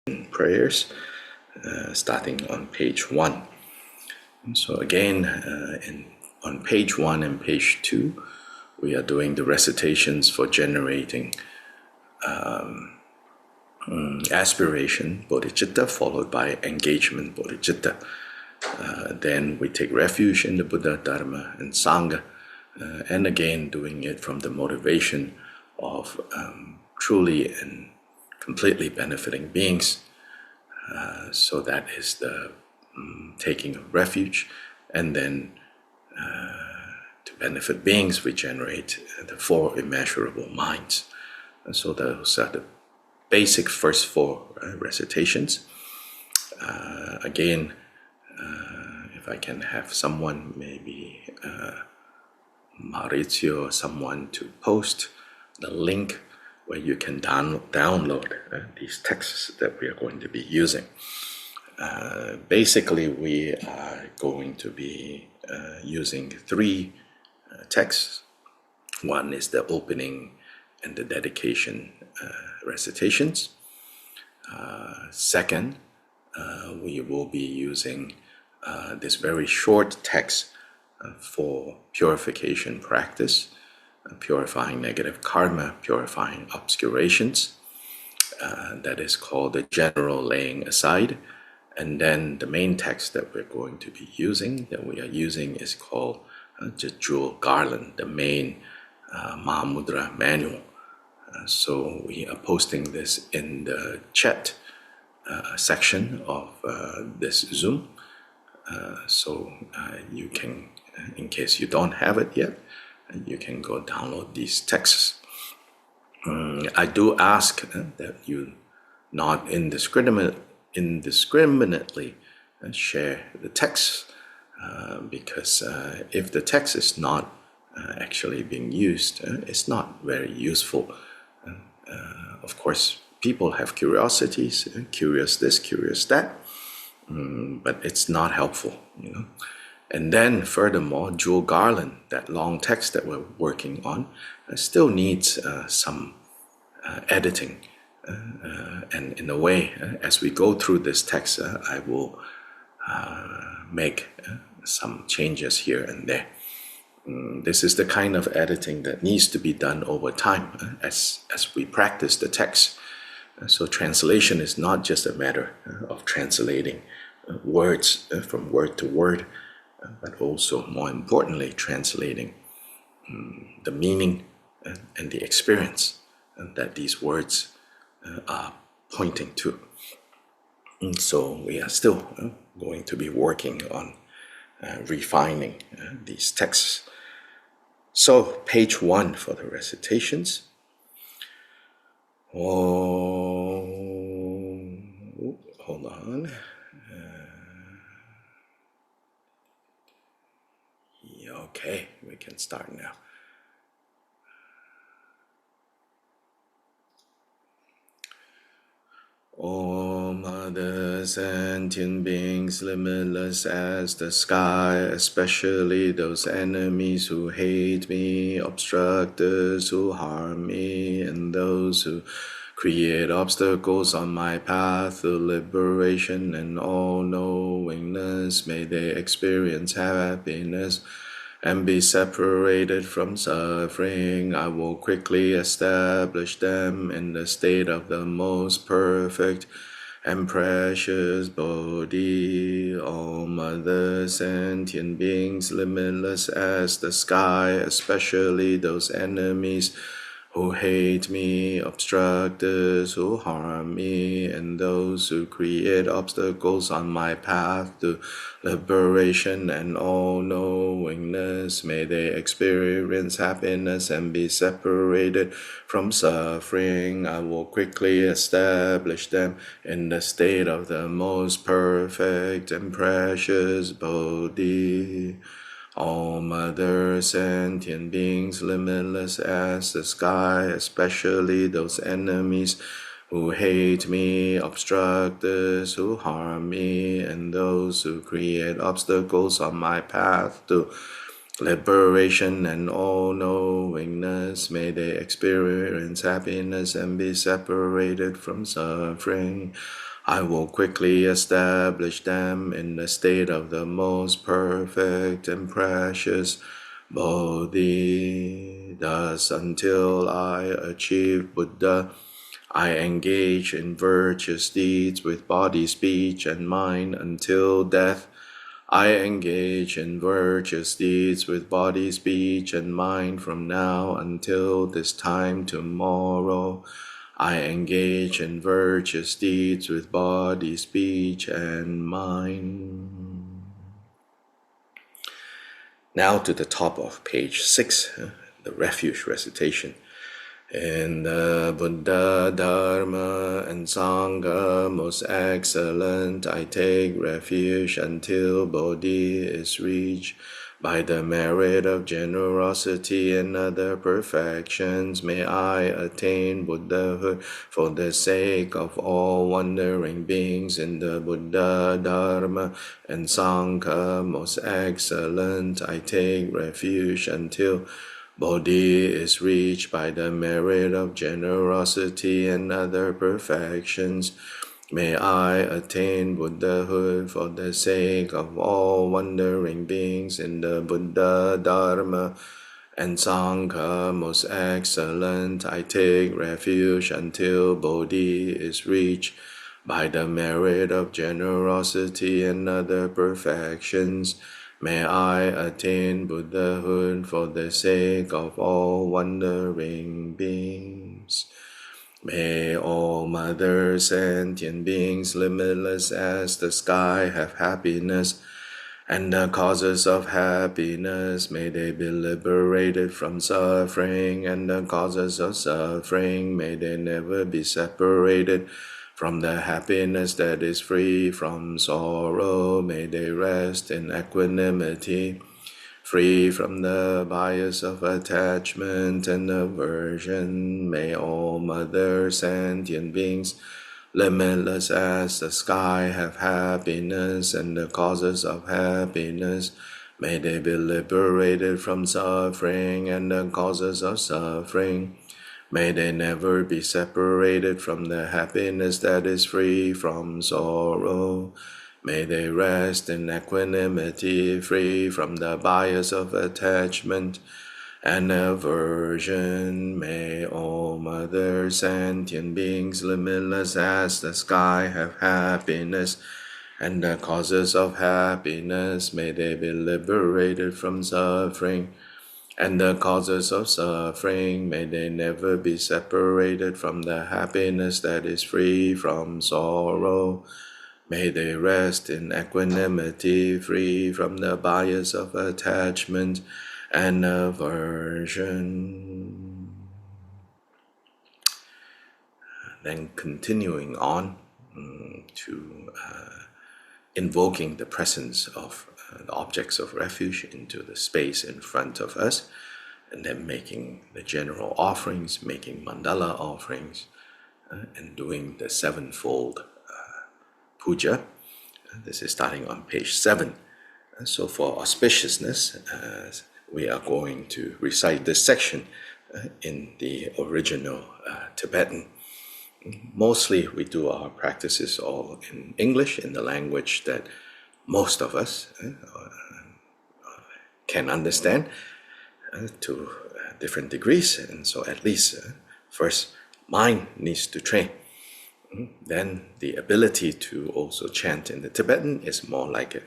prayers, starting on page 1. So again, on page 1 and page 2, we are doing the recitations for generating aspiration, bodhicitta, followed by engagement, bodhicitta. Then we take refuge in the Buddha, Dharma, and Sangha, and again doing it from the motivation of truly and completely benefiting beings. So that is the taking of refuge, and then to benefit beings, we generate the 4 immeasurable minds. And so those are the basic first 4 recitations. Again, if I can have someone, maybe Maurizio or someone, to post the link where you can download these texts that we are going to be using. Basically, we are going to be using 3 texts. One is the opening and the dedication recitations. Second, we will be using this very short text for purification practice, purifying negative karma, purifying obscurations. That is called the general laying aside. And then the main text that we are using, is called the Jewel Garland, the main Mahamudra manual. So we are posting this in the chat section of this Zoom. So you can, in case you don't have it yet, you can go download these texts. I do ask that you not indiscriminately share the text, because if the text is not actually being used, it's not very useful. Of course, people have curiosities, curious this, curious that, but it's not helpful, And then furthermore, Jewel Garland, that long text that we're working on, still needs some editing. And in a way, as we go through this text, I will make some changes here and there. This is the kind of editing that needs to be done over time as we practice the text. So translation is not just a matter of translating words from word to word, but also, more importantly, translating the meaning and the experience that these words are pointing to. And so we are still going to be working on refining these texts. So page 1 for the recitations. Hold on. Okay, we can start now. All other sentient beings, limitless as the sky, especially those enemies who hate me, obstructors who harm me, and those who create obstacles on my path to liberation and all-knowingness, may they experience happiness and be separated from suffering. I will quickly establish them in the state of the most perfect and precious Bodhi. All mother sentient beings, limitless as the sky, especially those enemies who hate me, obstructors who harm me, and those who create obstacles on my path to liberation and all-knowingness, may they experience happiness and be separated from suffering. I will quickly establish them in the state of the most perfect and precious Bodhi. All mother sentient beings, limitless as the sky, especially those enemies who hate me, obstructors who harm me, and those who create obstacles on my path to liberation and all-knowingness, may they experience happiness and be separated from suffering. I will quickly establish them in the state of the most perfect and precious Bodhi. Thus, until I achieve Buddha, I engage in virtuous deeds with body, speech, and mind until death. I engage in virtuous deeds with body, speech, and mind from now until this time tomorrow. I engage in virtuous deeds with body, speech, and mind. Now to the top of page 6, the refuge recitation. In the Buddha, Dharma, and Sangha, most excellent, I take refuge until Bodhi is reached. By the merit of generosity and other perfections, may I attain Buddhahood for the sake of all wandering beings in the Buddha, Dharma, and Sangha. Most excellent, I take refuge until Bodhi is reached by the merit of generosity and other perfections. May I attain Buddhahood for the sake of all wandering beings in the Buddha, Dharma, and Sangha. Most excellent, I take refuge until Bodhi is reached by the merit of generosity and other perfections. May I attain Buddhahood for the sake of all wandering beings. May all mother sentient beings, limitless as the sky, have happiness, and the causes of happiness, may they be liberated from suffering, and the causes of suffering, may they never be separated from the happiness that is free from sorrow. May they rest in equanimity, free from the bias of attachment and aversion. May all mother sentient beings, limitless as the sky, have happiness, and the causes of happiness, may they be liberated from suffering, and the causes of suffering, may they never be separated from the happiness that is free from sorrow. May they rest in equanimity, free from the bias of attachment and aversion. May all mother sentient beings, limitless as the sky, have happiness, and the causes of happiness, may they be liberated from suffering, and the causes of suffering, may they never be separated from the happiness that is free from sorrow. May they rest in equanimity, free from the bias of attachment and aversion. Then continuing on to invoking the presence of the objects of refuge into the space in front of us, and then making the general offerings, making mandala offerings, and doing the sevenfold puja. This is starting on page 7. So for auspiciousness, we are going to recite this section in the original Tibetan. Mostly we do our practices all in English, in the language that most of us can understand to different degrees. And so at least first mind needs to train. Then the ability to also chant in the Tibetan is more like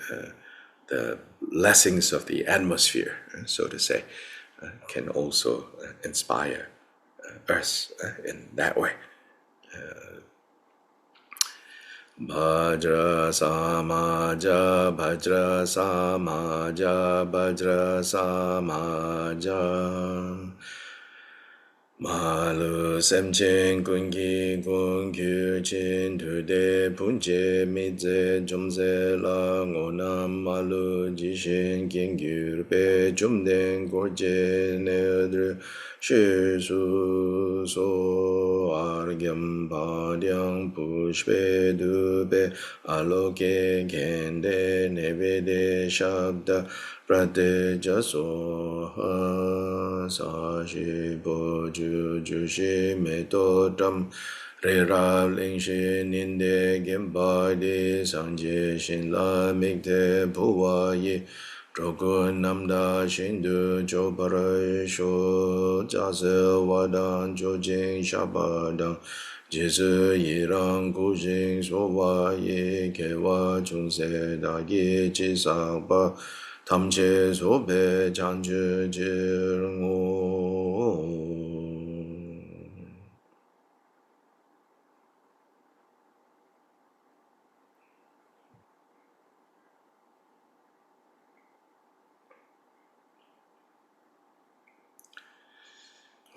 the blessings of the atmosphere, so to say, can also inspire us in that way. Bhajra samaja, bhajra samaja, bhajra samaja. Malu semchen kungi kungkyu chin tude punche mitze jomze la ngonam malu jishin kingyu pe jomden gorje neodru shi su so argyam padyang pushpe dube aloke kende nevede shabda prate jaso ha sa shi bo ju ju shi me to tam Re ra ling shi nin de gem ba de sang je shin la mik te pu wa ye zhou gu nam da shin du zhou pa ra shu jia se wa dan zhou jing sha ba dang jie zi yi rang gu jing su wa ye ke wa chung se da ye ji sa ba tam che su pe chan ju ji ngu.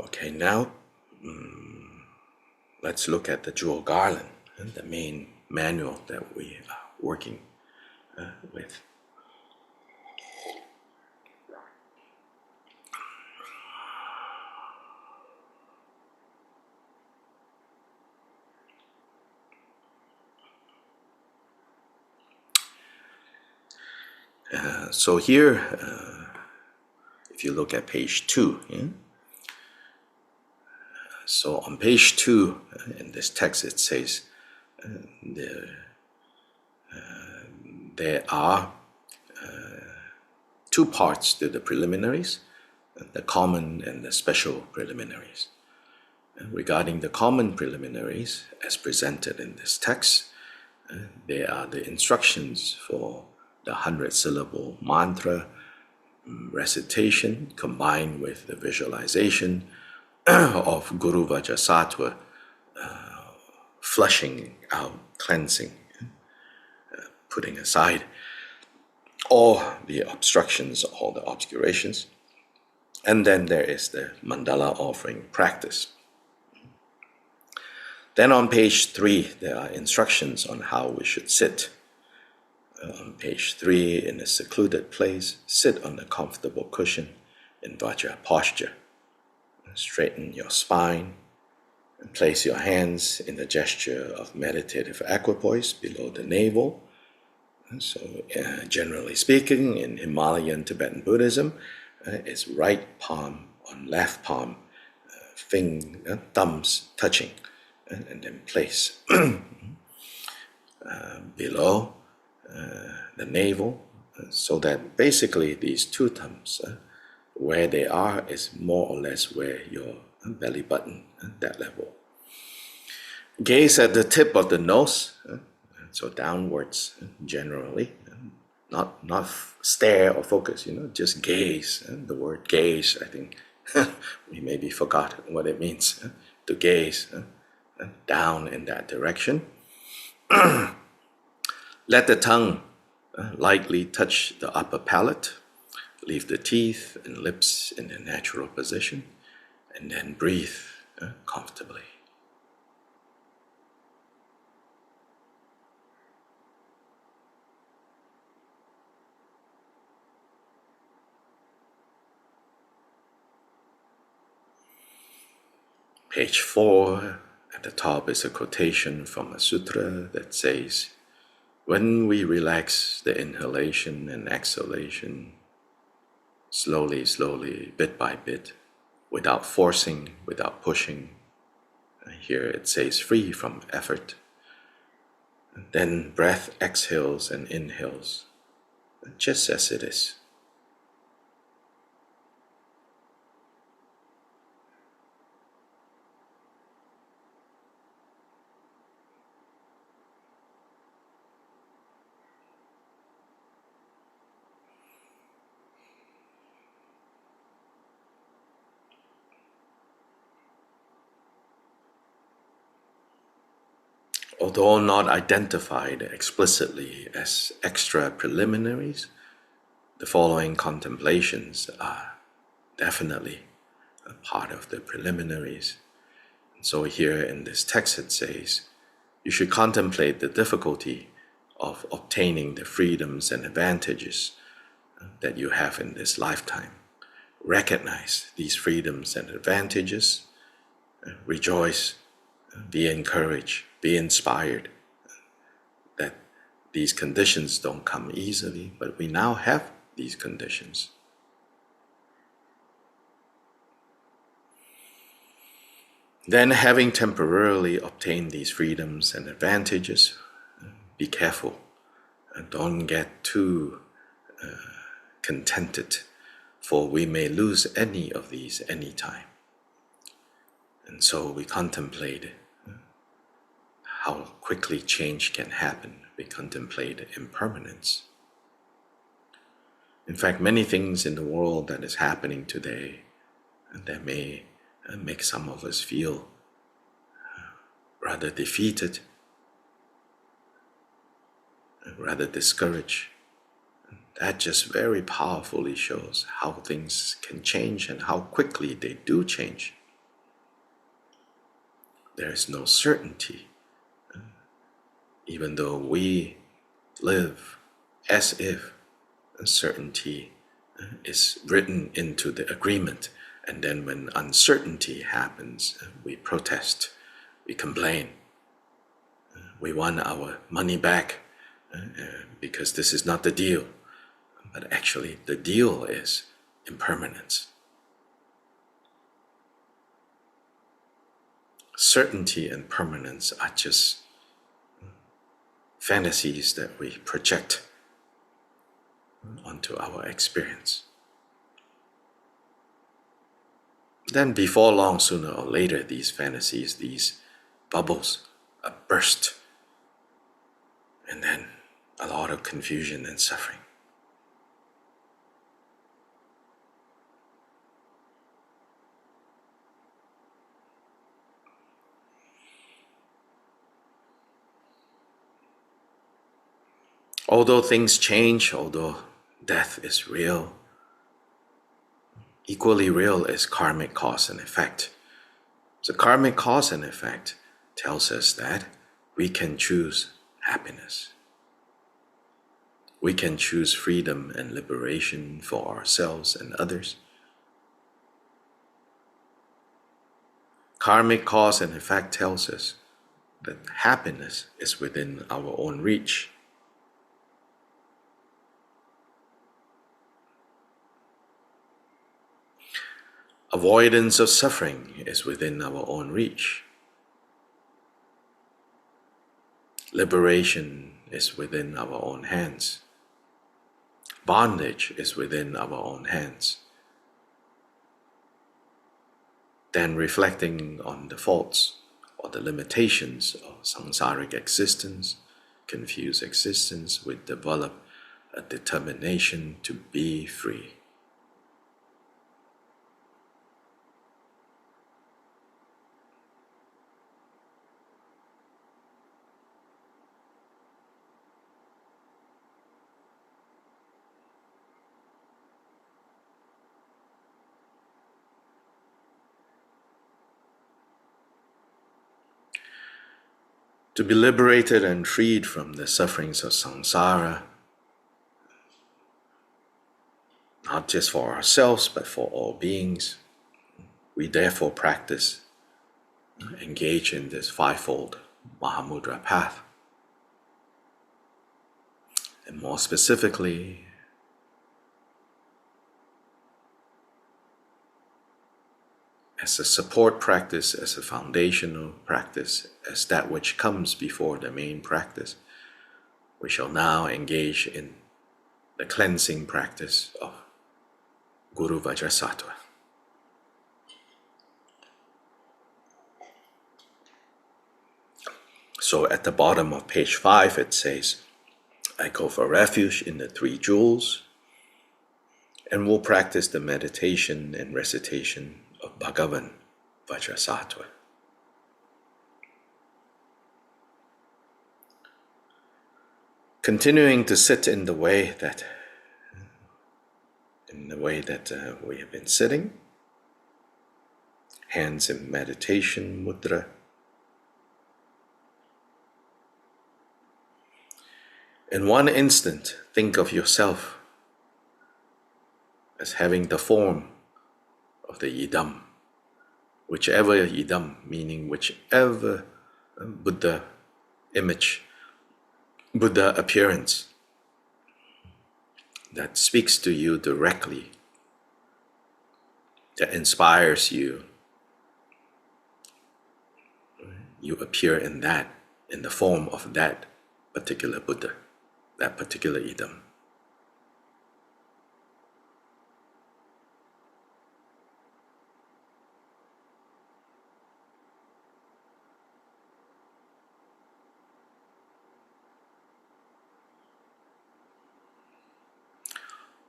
Okay, now let's look at the jewel garland, the main manual that we are working with. So here, if you look at page 2, so on page 2 in this text it says there are two parts to the preliminaries, the common and the special preliminaries. Regarding the common preliminaries, as presented in this text, they are the instructions for the 100-syllable mantra recitation combined with the visualization of Guru Vajrasattva, flushing out, cleansing, putting aside all the obstructions, all the obscurations. And then there is the mandala offering practice. Then on page 3, there are instructions on how we should sit. On page 3, in a secluded place, sit on a comfortable cushion in Vajra posture. Straighten your spine and place your hands in the gesture of meditative equipoise below the navel. So generally speaking, in Himalayan Tibetan Buddhism, it's right palm on left palm, thumbs touching, and then place below the navel, so that basically these two thumbs, where they are is more or less where your belly button, that level. Gaze at the tip of the nose, so downwards generally, not stare or focus, just gaze. The word gaze, I think we maybe forgot what it means, to gaze down in that direction. Let the tongue lightly touch the upper palate. Leave the teeth and lips in their natural position, and then breathe comfortably. Page 4, at the top is a quotation from a sutra that says, when we relax the inhalation and exhalation, slowly, slowly, bit by bit, without forcing, without pushing, here it says free from effort, then breath exhales and inhales, just as it is. Although not identified explicitly as extra preliminaries, the following contemplations are definitely a part of the preliminaries. And so here in this text it says, you should contemplate the difficulty of obtaining the freedoms and advantages that you have in this lifetime. Recognize these freedoms and advantages, rejoice, be encouraged, be inspired that these conditions don't come easily, but we now have these conditions. Then, having temporarily obtained these freedoms and advantages, be careful and don't get too contented, for we may lose any of these any time. And so we contemplate how quickly change can happen. We contemplate impermanence. In fact, many things in the world that is happening today that may make some of us feel rather defeated, rather discouraged. That just very powerfully shows how things can change and how quickly they do change. There is no certainty, even though we live as if certainty is written into the agreement. And then when uncertainty happens, we protest, we complain, we want our money back because this is not the deal. But actually, the deal is impermanence. Certainty and permanence are just fantasies that we project onto our experience. Then before long, sooner or later, these fantasies, these bubbles burst. And then a lot of confusion and suffering. Although things change, although death is real, equally real is karmic cause and effect. So karmic cause and effect tells us that we can choose happiness. We can choose freedom and liberation for ourselves and others. Karmic cause and effect tells us that happiness is within our own reach. Avoidance of suffering is within our own reach. Liberation is within our own hands. Bondage is within our own hands. Then reflecting on the faults or the limitations of samsaric existence, confused existence, we develop a determination to be free. To be liberated and freed from the sufferings of samsara, not just for ourselves, but for all beings, we therefore practice, engage in this fivefold Mahamudra path. And more specifically, as a support practice, as a foundational practice, as that which comes before the main practice, we shall now engage in the cleansing practice of Guru Vajrasattva. So at the bottom of page 5 it says, I go for refuge in the 3 jewels, and will practice the meditation and recitation of Bhagavan Vajrasattva. Continuing to sit in the way that we have been sitting, hands in meditation mudra. In one instant, think of yourself as having the form of the idam, whichever idam, meaning whichever Buddha image, Buddha appearance that speaks to you directly, that inspires you, you appear in the form of that particular Buddha, that particular idam.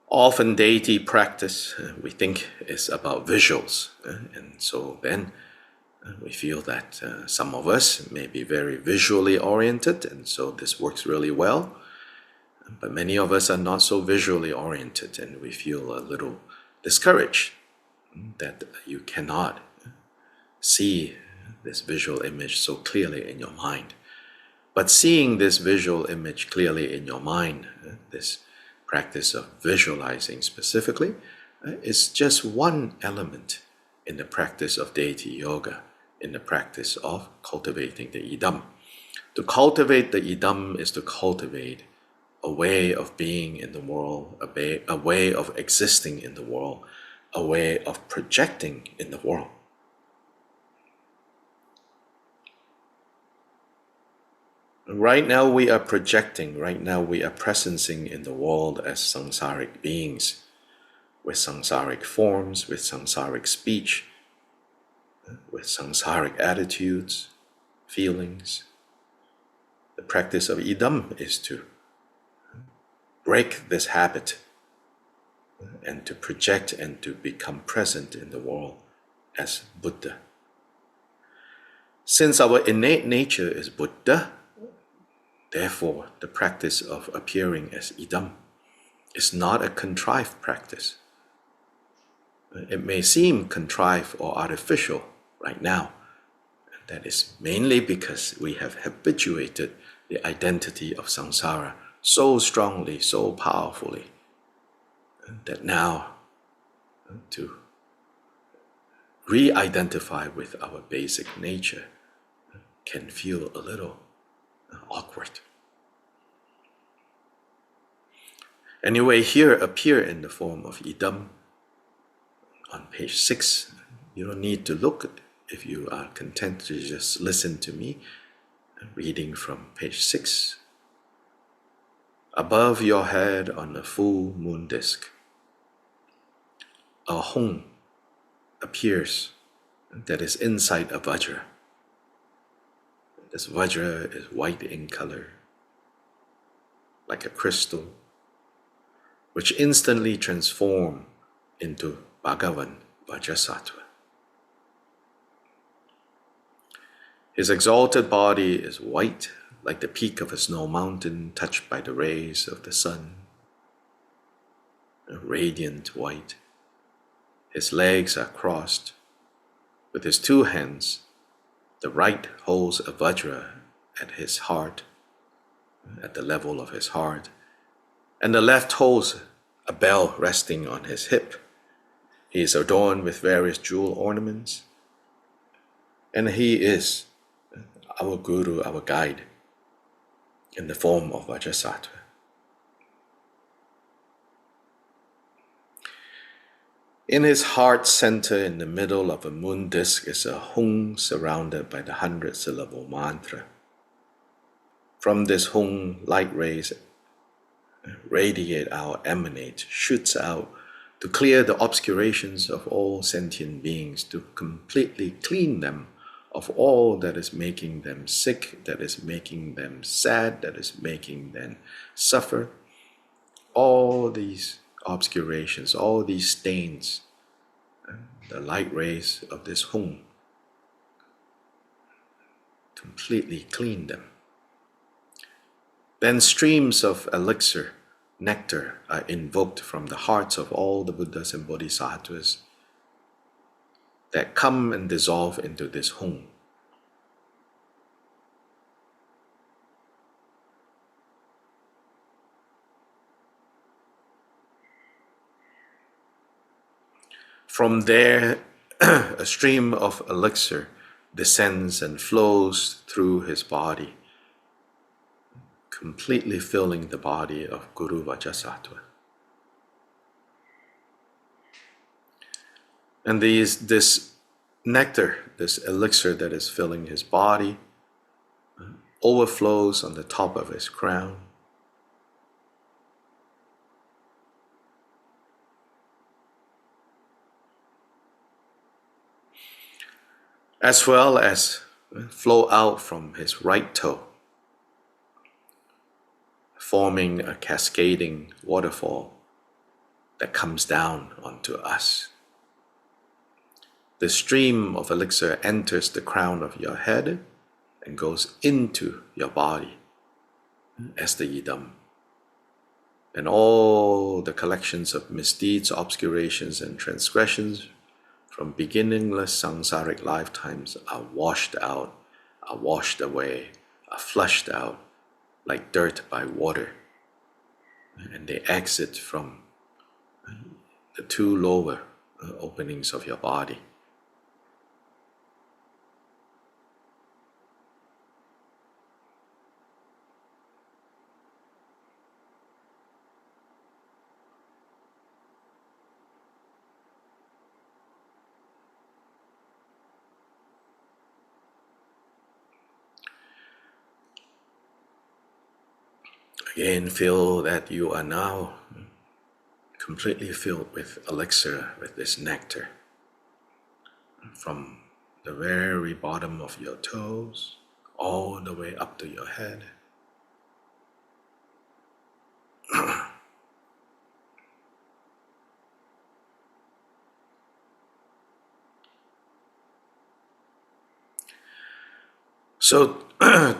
Often deity practice, we think, is about visuals. And so then we feel that some of us may be very visually oriented, and so this works really well. But many of us are not so visually oriented, and we feel a little discouraged that you cannot see this visual image so clearly in your mind. But seeing this visual image clearly in your mind, this practice of visualizing specifically, is just one element in the practice of deity yoga, in the practice of cultivating the idam. To cultivate the idam is to cultivate a way of being in the world, a way of existing in the world, a way of projecting in the world. Right now we are projecting, right now we are presencing in the world as samsaric beings, with samsaric forms, with samsaric speech, with samsaric attitudes, feelings. The practice of idam is to break this habit and to project and to become present in the world as Buddha. Since our innate nature is Buddha, therefore the practice of appearing as idam is not a contrived practice. It may seem contrived or artificial right now. That is mainly because we have habituated the identity of samsara so strongly, so powerfully, that now to re-identify with our basic nature can feel a little awkward. Anyway, here appear in the form of idam on page 6. You don't need to look if you are content to just listen to me, reading from page 6. Above your head on a full moon disk, a hung appears that is inside a vajra. This vajra is white in color, like a crystal, which instantly transforms into Bhagavan Vajrasattva. His exalted body is white, like the peak of a snow mountain touched by the rays of the sun. A radiant white. His legs are crossed. With his two hands, the right holds a vajra at his heart, at the level of his heart, and the left holds a bell resting on his hip. He is adorned with various jewel ornaments, and he is our guru, our guide, in the form of Vajrasattva. In his heart center, in the middle of a moon disk, is a hung surrounded by the 100-syllable mantra. From this hung, light rays radiate out, emanate, shoots out to clear the obscurations of all sentient beings, to completely clean them of all that is making them sick, that is making them sad, that is making them suffer. All these obscurations, all these stains, the light rays of this hung completely clean them. Then streams of elixir, nectar, are invoked from the hearts of all the Buddhas and Bodhisattvas that come and dissolve into this hung. From there, a stream of elixir descends and flows through his body, completely filling the body of Guru Vajrasattva. And this nectar, this elixir that is filling his body, overflows on the top of his crown. As well as flow out from his right toe, forming a cascading waterfall that comes down onto us. The stream of elixir enters the crown of your head and goes into your body as the yidam. And all the collections of misdeeds, obscurations, and transgressions from beginningless samsaric lifetimes are washed out, are washed away, are flushed out like dirt by water. And they exit from the two lower openings of your body. Again, feel that you are now completely filled with elixir, with this nectar, from the very bottom of your toes all the way up to your head. So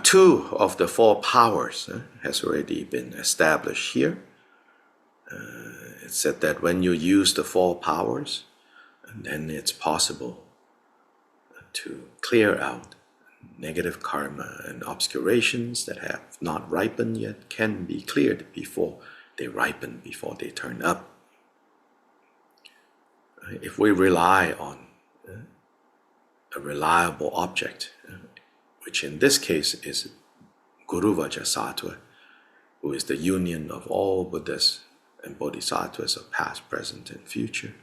two of the four powers has already been established here. It's said that when you use the four powers, then it's possible to clear out negative karma and obscurations that have not ripened yet can be cleared before they ripen, before they turn up. If we rely on a reliable object, which in this case is Guru Vajrasattva, who is the union of all Buddhas and Bodhisattvas of past, present, and future,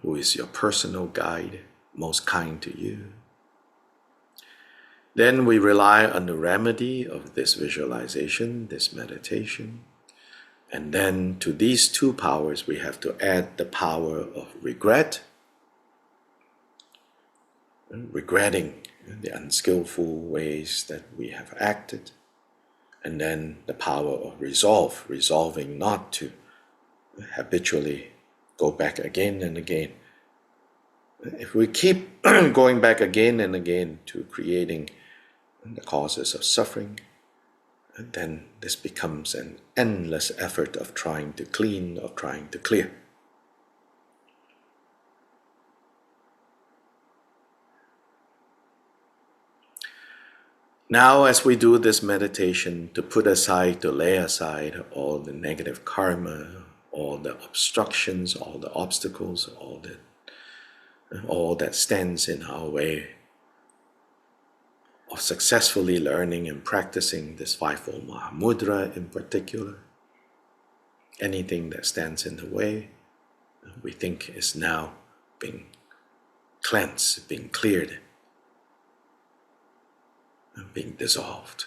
who is your personal guide, most kind to you. Then we rely on the remedy of this visualization, this meditation. And then to these two powers, we have to add the power of regret, regretting the unskillful ways that we have acted. And then the power of resolve, resolving not to habitually go back again and again. If we keep going back again and again to creating the causes of suffering, then this becomes an endless effort of trying to clean, of trying to clear. Now, as we do this meditation, to put aside, to lay aside all the negative karma, all the obstructions, all the obstacles, all that stands in our way of successfully learning and practicing this Fivefold Mahamudra in particular, anything that stands in the way, we think is now being cleansed, being cleared, and being dissolved.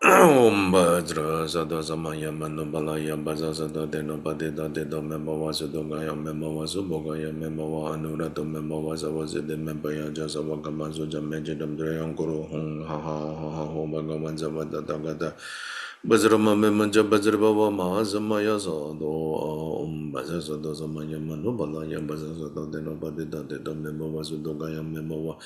Om Bhadra Sada Samaya Manubalaya Baza Sada Deno Badida Dedo Memowa Sudogaya Memowa Subogaya Memowa Anurado Memowa Zawazid Membaya Jasawakamazu Jamejidam Drayam Guru Hong Ha Ha Ha Ha Ho Bhagavan Zavada Dagada Bajrama Memanja Bajrabava Mahazamaya Sado Om Baza Sada Samaya Manubalaya Baza Sada Deno Badida Dedo Memowa Sudogaya Memowa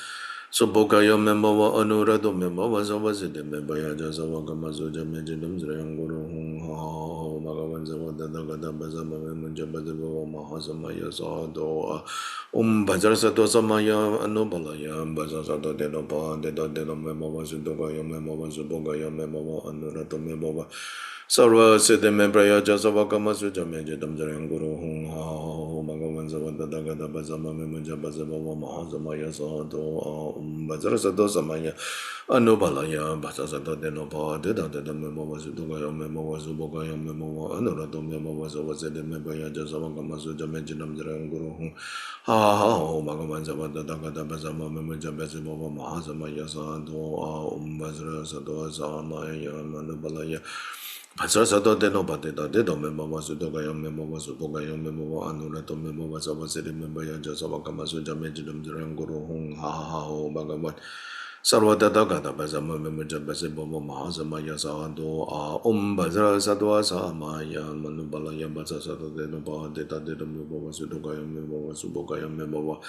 So Bogaya Memowa Anurado Memowa Zawazid Membaya Jasawakamazu Jamejidam Drayam Guru Hong Ha Ha Bhagavan Zavada Dagada Bazama Memanja Bajrabava Mahazamaya Sado Bhajar Sato Samaya Anubalaya Baza Sato Denopa Dedo Memowa Sudogaya Memowa Subogaya Memowa Anurato Memowa Sarva Siddhi Membraya Jasavakamasu Jamejidam Drayam Guru Hong Ha Bhagavan Anubalaya Basasada Denova, Dida de Memowas Duga Memowas Boga Memo, Anurado Memowas was the Membaya Jasavamasu Jamajinam Guru. Ha ha, Magamanzavada Dagada Bazama Memojabezimo Mahazama Yazado, Bazra Sado Zamaya Manubalaya. Pasasado de Nobadida, Dido Memo was Dogaya Memo was Bogaya Memo, Anurato Memo was the Membaya Jasavamasu Jamajinam Guru. Ha ha, Bagabat. Sarvada Dagada Bazama Memojabezimo Mahazama Yazado, Bazra Sadwa Samaya Manubalaya Basasado de Noba, Dida de Memo was Dogaya Memo was Bogaya Memo.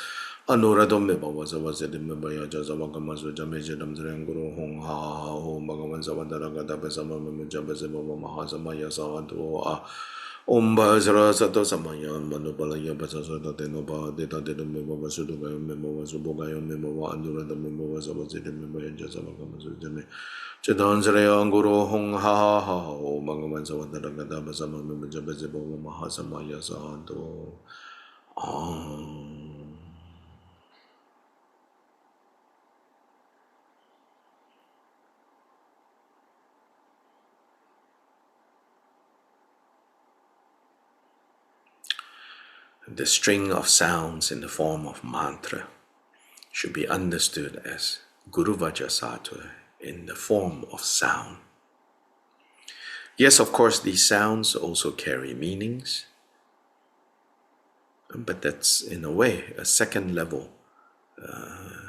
Anurado Memo was the Membaya Jasavamasu Jamajinam Guru Hong Ha Ho Bagavan Savadaraga Bazama Memojabezimo Mahazama Yazado. Bazra Sato Samaya Manubalaya Basasada Denoba, Dita de Memo was Suduga Memo was Bogaya Memo, Andura the Memo was about the Memo and Jasavamasu Jame. Chedanzre Anguro Hong Ha Ha O Magaman Savadaraga Bazama Memojabezimo Mahazama Yazado. The string of sounds in the form of mantra should be understood as Guru Vajrasattva in the form of sound. Yes, of course, these sounds also carry meanings, but that's in a way a second level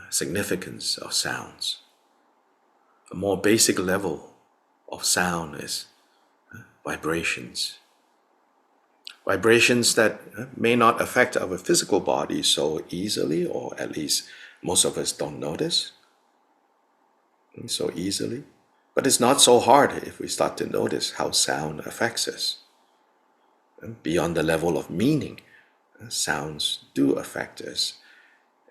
significance of sounds. A more basic level of sound is vibrations. Vibrations that may not affect our physical body so easily, or at least most of us don't notice so easily. But it's not so hard if we start to notice how sound affects us. Beyond the level of meaning, sounds do affect us.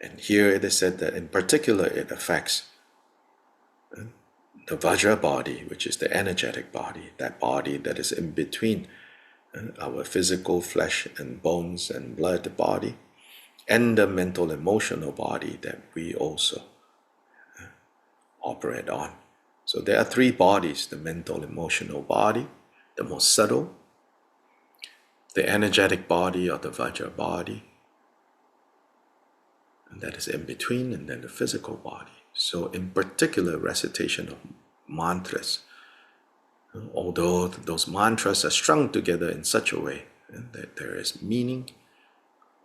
And here it is said that in particular it affects the Vajra body, which is the energetic body, that body that is in between our physical flesh and bones and blood body, and the mental emotional body that we also operate on. So there are three bodies: the mental emotional body, the most subtle, the energetic body or the Vajra body, and that is in between, and then the physical body. So in particular, recitation of mantras, although those mantras are strung together in such a way that there is meaning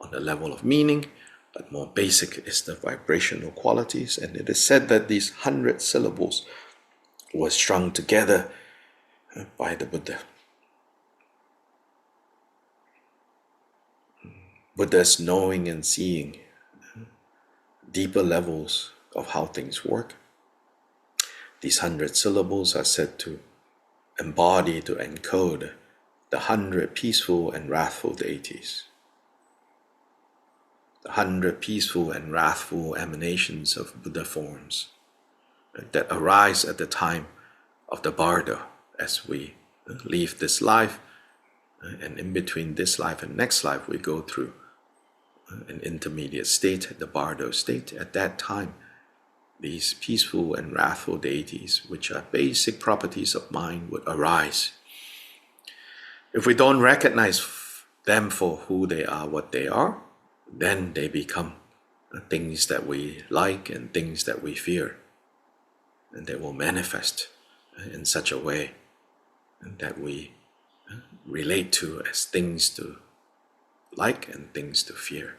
on the level of meaning, but more basic is the vibrational qualities. And it is said that these 100 syllables were strung together by the Buddha. Buddha's knowing and seeing deeper levels of how things work. These 100 syllables are said to embody, to encode the 100 peaceful and wrathful deities, the 100 peaceful and wrathful emanations of Buddha forms that arise at the time of the bardo as we leave this life, and in between this life and next life we go through an intermediate state, the bardo state. At that time, these peaceful and wrathful deities, which are basic properties of mind, would arise. If we don't recognize them for who they are, what they are, then they become things that we like and things that we fear. And they will manifest in such a way that we relate to as things to like and things to fear.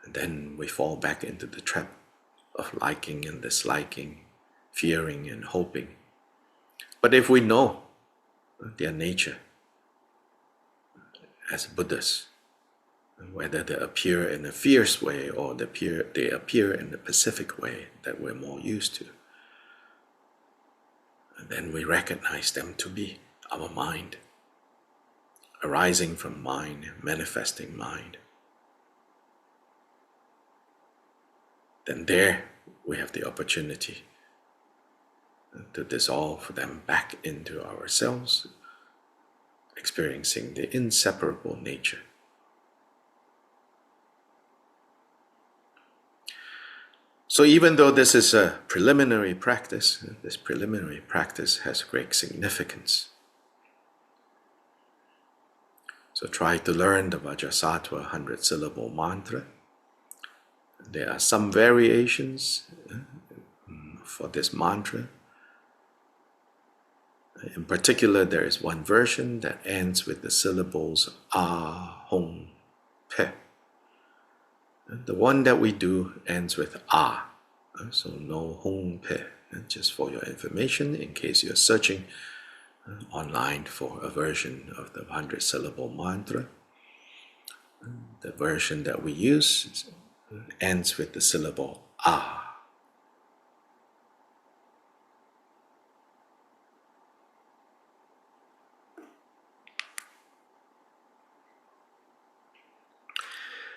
And then we fall back into the trap of liking and disliking, fearing and hoping. But if we know their nature as Buddhas, whether they appear in a fierce way or they appear in the pacific way that we're more used to, and then we recognize them to be our mind, arising from mind, manifesting mind. Then there we have the opportunity to dissolve them back into ourselves, experiencing the inseparable nature So even though this is a preliminary practice, this preliminary practice has great significance. So try to learn the Vajrasattva 100-syllable mantra. There are some variations for this mantra. In particular, there is one version that ends with the syllables Ah, Hong, Pe. The one that we do ends with Ah, so no Hong, Pe. Just for your information, in case you're searching online for a version of the 100-syllable mantra, the version that we use ends with the syllable Ah.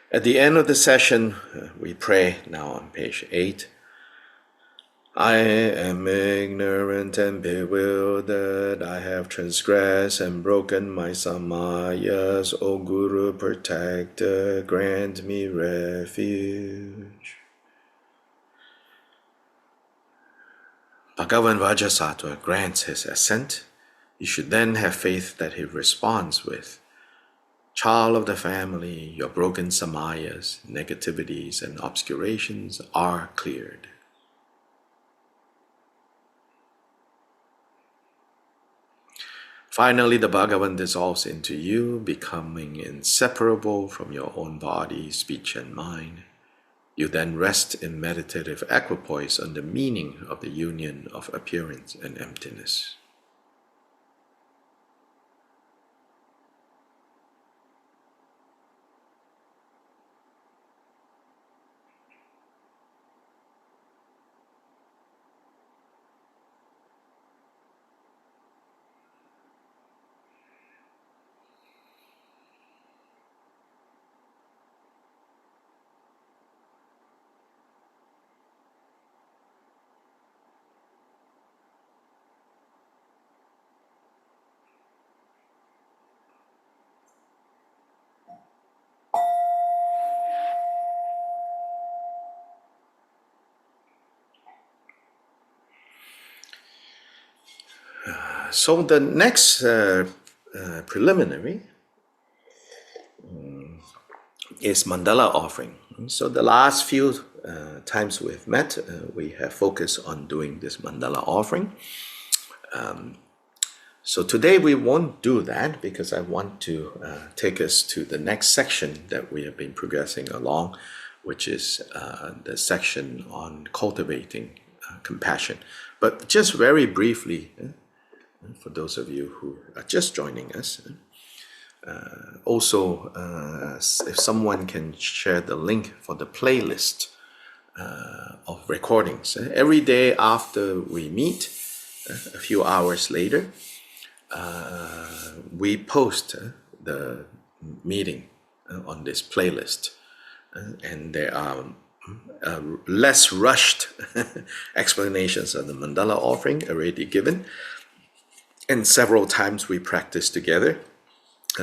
At the end of the session, we pray now on page 8. I am ignorant and bewildered. I have transgressed and broken my samayas. O Guru Protector, grant me refuge. Bhagavan Vajrasattva grants his assent. You should then have faith that he responds with, Child of the family, your broken samayas, negativities, and obscurations are cleared. Finally, the Bhagavan dissolves into you, becoming inseparable from your own body, speech, and mind. You then rest in meditative equipoise on the meaning of the union of appearance and emptiness. So the next preliminary is mandala offering. So the last few times we've met, we have focused on doing this mandala offering. So today we won't do that because I want to take us to the next section that we have been progressing along, which is the section on cultivating compassion. But just very briefly, for those of you who are just joining us, also if someone can share the link for the playlist of recordings. Every day after we meet, a few hours later, we post the meeting on this playlist, and there are less rushed explanations of the mandala offering already given, and several times we practice together,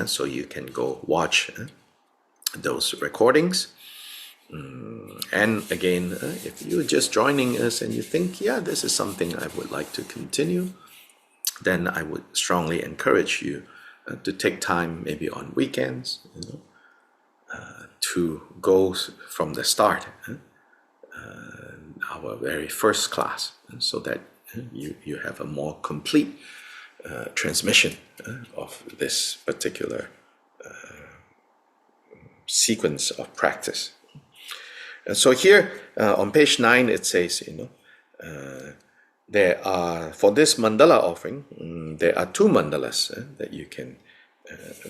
so you can go watch those recordings. And again, if you're just joining us and you think, yeah, this is something I would like to continue, then I would strongly encourage you to take time, maybe on weekends, to go from the start, our very first class, so that you have a more complete transmission of this particular sequence of practice. And so here on page 9 it says, there are, for this mandala offering, there are two mandalas that you can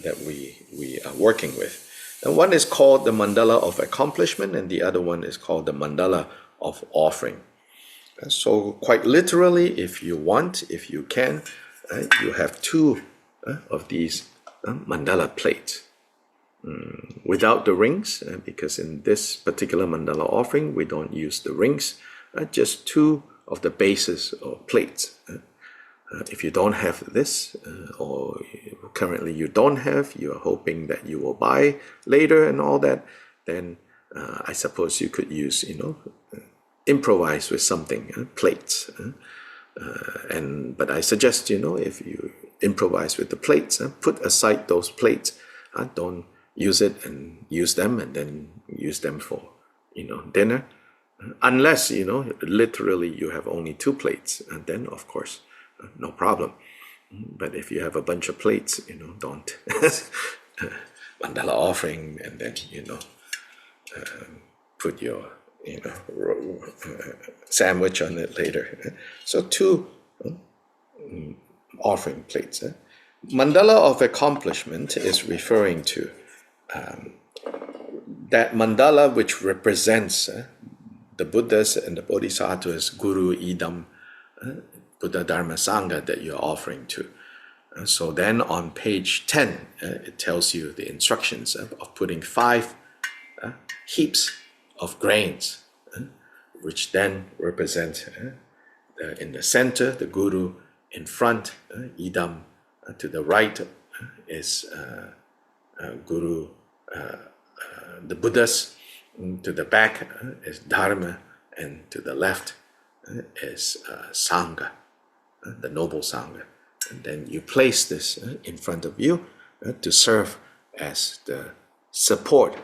that we are working with. And one is called the mandala of accomplishment, and the other one is called the mandala of offering. And so quite literally, if you want, if you can, you have two of these mandala plates without the rings, because in this particular mandala offering we don't use the rings, just two of the bases or plates. If you don't have this, or currently you don't have, you are hoping that you will buy later and all that, then I suppose you could use improvise with something, plates. But I suggest, if you improvise with the plates, put aside those plates. Don't use it and use them and then use them for, dinner. Unless, literally you have only 2 plates, and then of course, no problem. But if you have a bunch of plates, don't mandala offering and then, put your, sandwich on it later. So 2 offering plates. Mandala of accomplishment is referring to that mandala which represents the Buddhas and the Bodhisattvas, Guru, Idam, Buddha, Dharma, Sangha that you're offering to. So then on page 10, it tells you the instructions of putting 5 heaps of grains, which then represent in the center, the Guru, in front, Idam, to the right is Guru, the Buddhas, to the back is Dharma, and to the left is Sangha, the noble Sangha. And then you place this in front of you to serve as the support.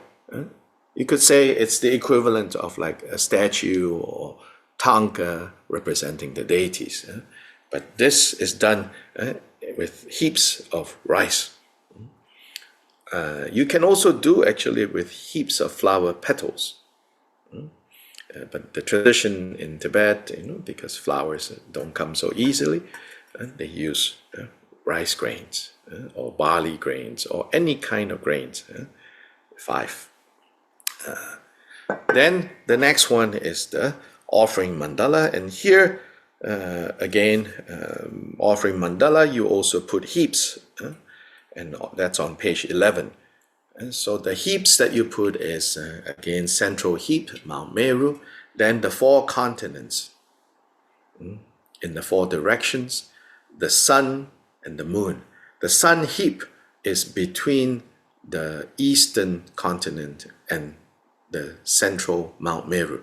You could say it's the equivalent of like a statue or tanka representing the deities. But this is done with heaps of rice. You can also do actually with heaps of flower petals. But the tradition in Tibet, because flowers don't come so easily, they use rice grains or barley grains or any kind of grains. 5. Then the next one is the offering mandala, and here again, offering mandala, you also put heaps, and that's on page 11. And so the heaps that you put is again central heap, Mount Meru, then the 4 continents in the 4 directions, the sun and the moon. The sun heap is between the eastern continent and the central Mount Meru.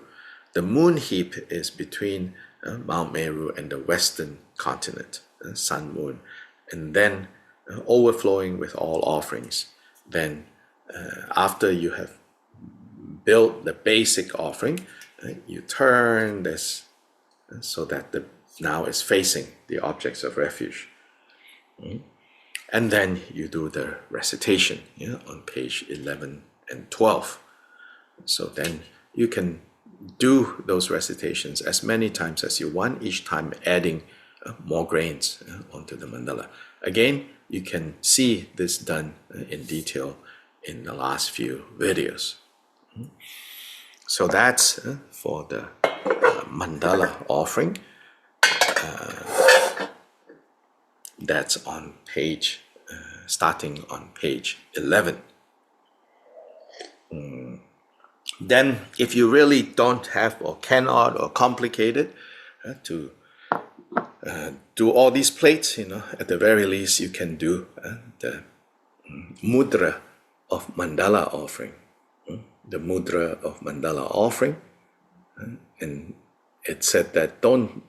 The moon heap is between Mount Meru and the western continent, sun, moon, and then overflowing with all offerings. Then after you have built the basic offering, you turn this so that now it's facing the objects of refuge. And then you do the recitation on page 11 and 12. So then you can do those recitations as many times as you want, each time adding more grains onto the mandala. Again, you can see this done in detail in the last few videos. So that's for the mandala offering. That's on page, starting on page 11. Then, if you really don't have or cannot or complicated to do all these plates, at the very least you can do the mudra of mandala offering. The mudra of mandala offering, and it said that don't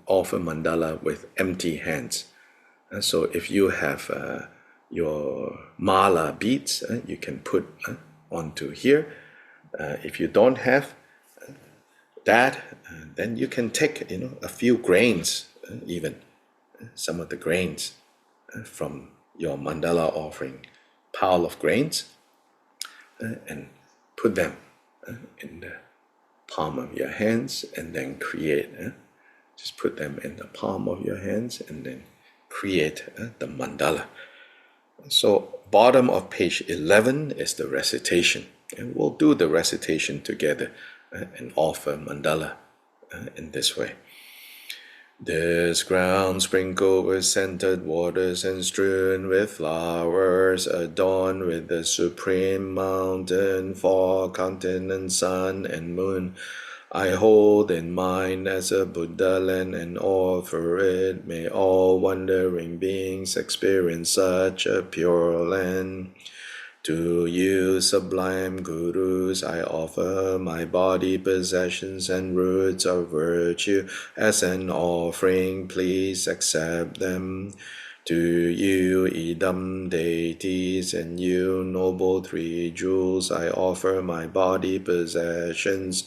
offer mandala with empty hands. So if you have your mala beads, you can put onto here. If you don't have that, then you can take a few grains, even some of the grains from your mandala offering pile of grains, and put them in the palm of your hands, and then create. Just put them in the palm of your hands and then create the mandala. So bottom of page 11 is the recitation, and we'll do the recitation together and offer mandala in this way. This ground sprinkled with scented waters and strewn with flowers, adorned with the supreme mountain, 4 continents, sun and moon, I hold in mind as a Buddha land and offer it. May all wandering beings experience such a pure land. To you, sublime gurus, I offer my body, possessions, and roots of virtue as an offering. Please accept them. To you, idam deities, and you, noble three jewels, I offer my body, possessions,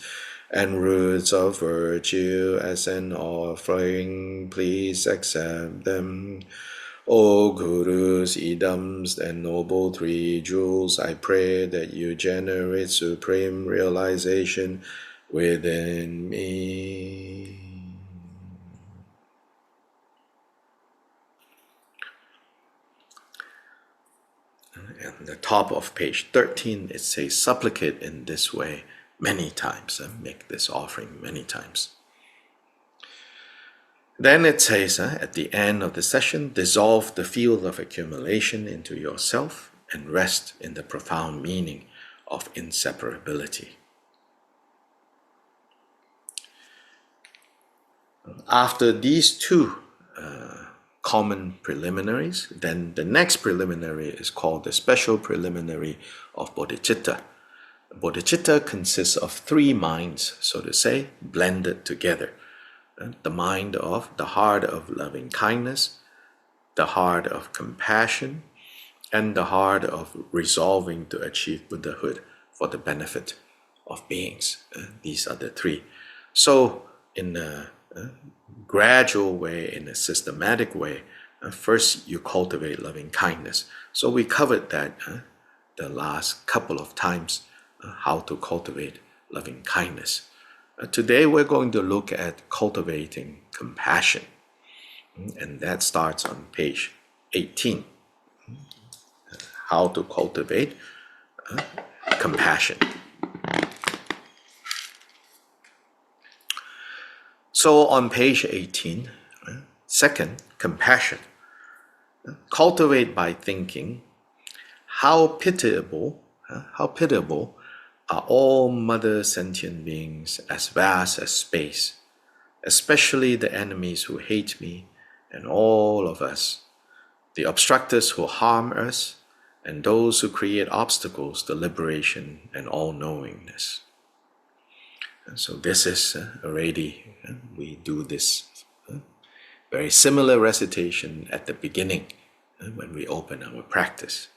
and roots of virtue as an offering. Please accept them. O Gurus, Idams, and Noble Three Jewels, I pray that you generate supreme realization within me. At the top of page 13, it says, supplicate in this way many times, and make this offering many times. Then it says, at the end of the session, dissolve the field of accumulation into yourself and rest in the profound meaning of inseparability. After these two common preliminaries, then the next preliminary is called the special preliminary of bodhicitta. Bodhicitta consists of three minds, so to say, blended together. The mind of the heart of loving kindness, the heart of compassion, and the heart of resolving to achieve Buddhahood for the benefit of beings. These are the three. So in a gradual way, in a systematic way, first you cultivate loving kindness. So we covered that the last couple of times, how to cultivate loving kindness. Today we're going to look at cultivating compassion, and that starts on page 18. How to cultivate compassion. So on page 18, second, compassion. Cultivate by thinking, how pitiable are all mother sentient beings as vast as space, especially the enemies who hate me and all of us, the obstructors who harm us, and those who create obstacles to liberation and all-knowingness. And so this is already, we do this very similar recitation at the beginning when we open our practice.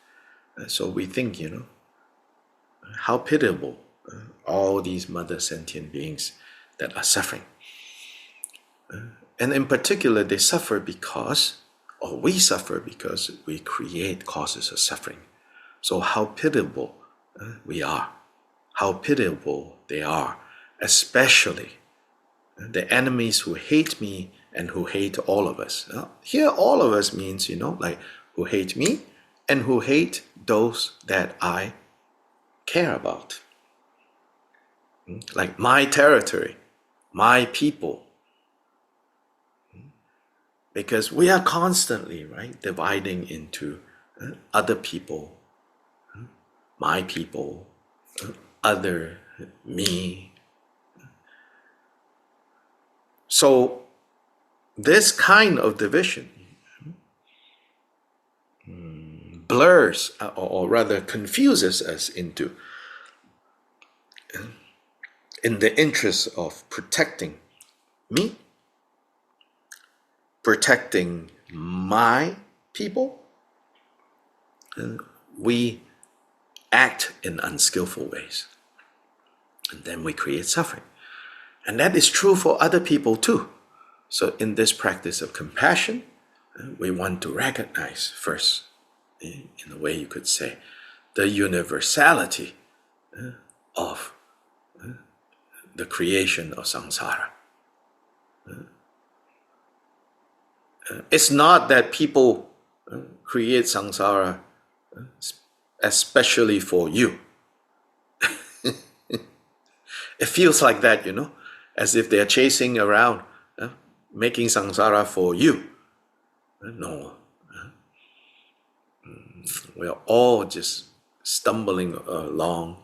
So we think, how pitiable all these mother sentient beings that are suffering. And in particular, they suffer because, or we suffer because we create causes of suffering. So how pitiable we are, how pitiable they are, especially the enemies who hate me and who hate all of us. Now, here, all of us means, like who hate me and who hate those that I care about. Like my territory, my people. Because we are constantly, dividing into other people, my people, other, me. So this kind of division blurs, or rather confuses us into, in the interest of protecting me, protecting my people, we act in unskillful ways. And then we create suffering. And that is true for other people too. So in this practice of compassion, we want to recognize first, in a way you could say, the universality of the creation of samsara. It's not that people create samsara especially for you. It feels like that, as if they're chasing around, making samsara for you. No. We're all just stumbling along,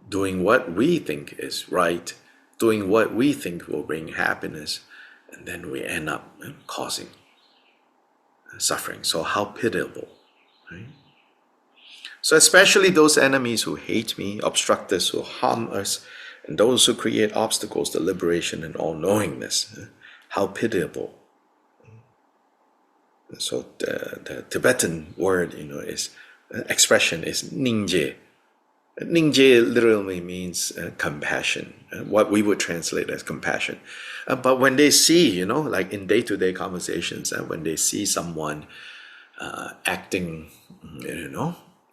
doing what we think is right, doing what we think will bring happiness, and then we end up causing suffering. So how pitiable, right? So especially those enemies who hate me, obstruct us, who harm us, and those who create obstacles to liberation and all-knowingness. How pitiable. So the Tibetan word, is expression is Ningje. Ningje literally means compassion, what we would translate as compassion. But when they see, like in day-to-day conversations, when they see someone acting,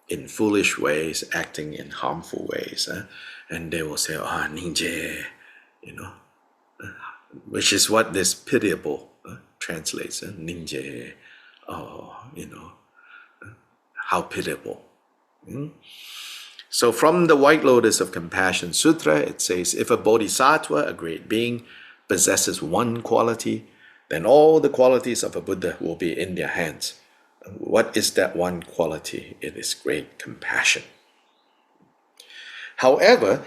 in foolish ways, acting in harmful ways, and they will say, "Ah, Ningje," which is what this pitiable translates. Ningje, oh, how pitiable. So from the White Lotus of Compassion Sutra, it says, if a bodhisattva, a great being, possesses one quality, then all the qualities of a Buddha will be in their hands. What is that one quality? It is great compassion. However,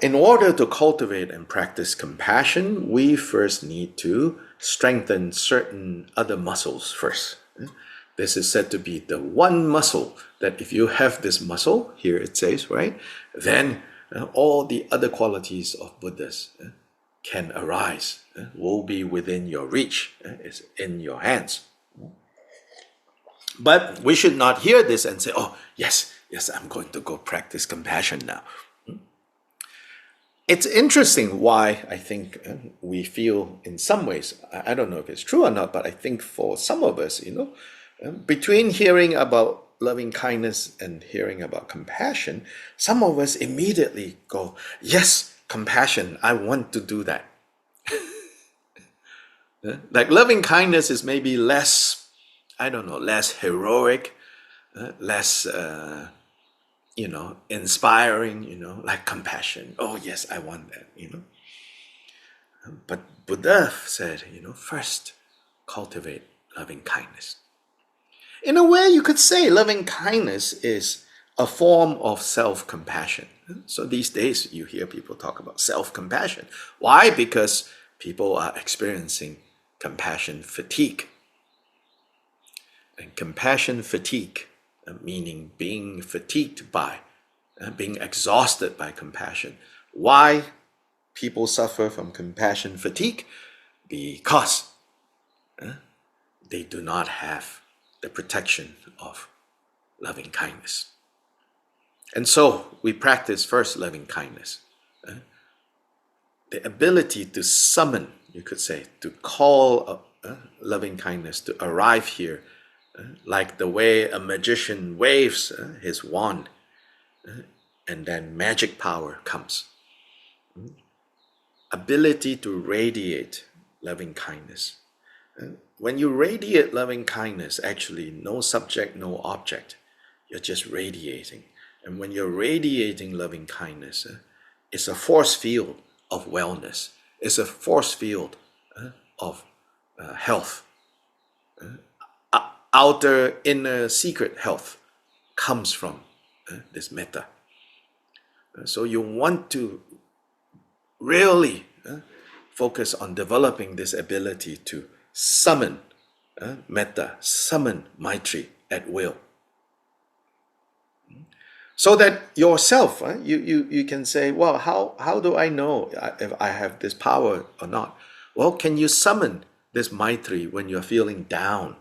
in order to cultivate and practice compassion, we first need to strengthen certain other muscles first. This is said to be the one muscle that if you have this muscle, here it says, right, then all the other qualities of Buddhas can arise, will be within your reach, is in your hands. But we should not hear this and say, oh, yes, I'm going to go practice compassion now. It's interesting why I think we feel in some ways, I don't know if it's true or not, but I think for some of us, between hearing about loving kindness and hearing about compassion, some of us immediately go, yes, compassion, I want to do that. Like loving kindness is maybe less, less heroic, less, inspiring, like compassion. Oh, yes, I want that, But Buddha said, first cultivate loving kindness. In a way, you could say loving kindness is a form of self-compassion. So these days, you hear people talk about self-compassion. Why? Because people are experiencing compassion fatigue. And compassion fatigue, meaning being fatigued by, being exhausted by compassion. Why people suffer from compassion fatigue? Because they do not have the protection of loving kindness. And so we practice first loving kindness. The ability to summon, you could say, to call loving kindness to arrive here, like the way a magician waves his wand, and then magic power comes. Ability to radiate loving kindness. When you radiate loving kindness, actually no subject, no object, you're just radiating. And when you're radiating loving kindness, it's a force field of wellness. It's a force field of health. Outer, inner, secret health comes from this metta. So you want to really focus on developing this ability to summon metta, summon maitri at will. So that yourself, you can say, well, how do I know if I have this power or not? Well, can you summon this maitri when you're feeling down?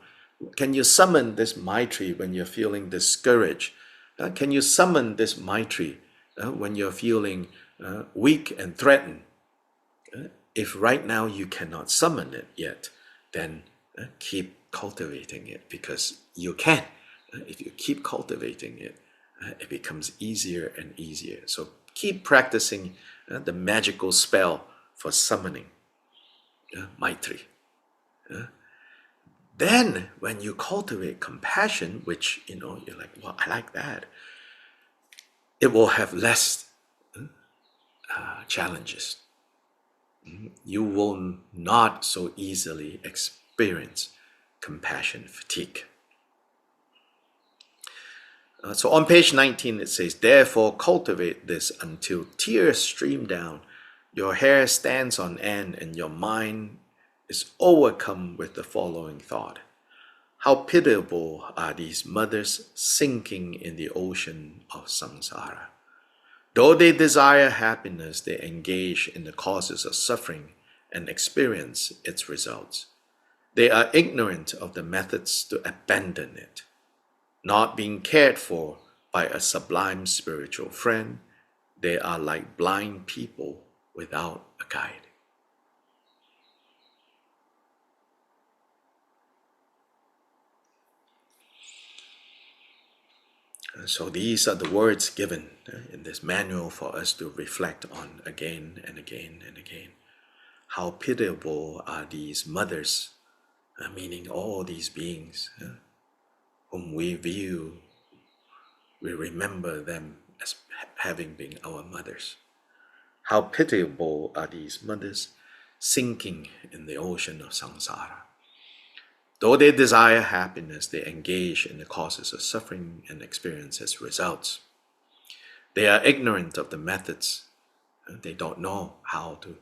Can you summon this maitri when you're feeling discouraged? Can you summon this maitri when you're feeling weak and threatened? If right now you cannot summon it yet, then keep cultivating it, because you can. If you keep cultivating it, it becomes easier and easier. So keep practicing the magical spell for summoning maitri. Then when you cultivate compassion, which you're like, well, I like that, it will have less challenges. You will not so easily experience compassion fatigue. So on page 19 it says, therefore cultivate this until tears stream down, your hair stands on end, and your mind is overcome with the following thought. How pitiable are these mothers sinking in the ocean of samsara. Though they desire happiness, they engage in the causes of suffering and experience its results. They are ignorant of the methods to abandon it. Not being cared for by a sublime spiritual friend, they are like blind people without a guide. So these are the words given in this manual for us to reflect on again and again and again. How pitiable are these mothers, meaning all these beings whom we view, we remember them as having been our mothers. How pitiable are these mothers sinking in the ocean of samsara. Though they desire happiness, they engage in the causes of suffering and experience its results. They are ignorant of the methods. They don't know how to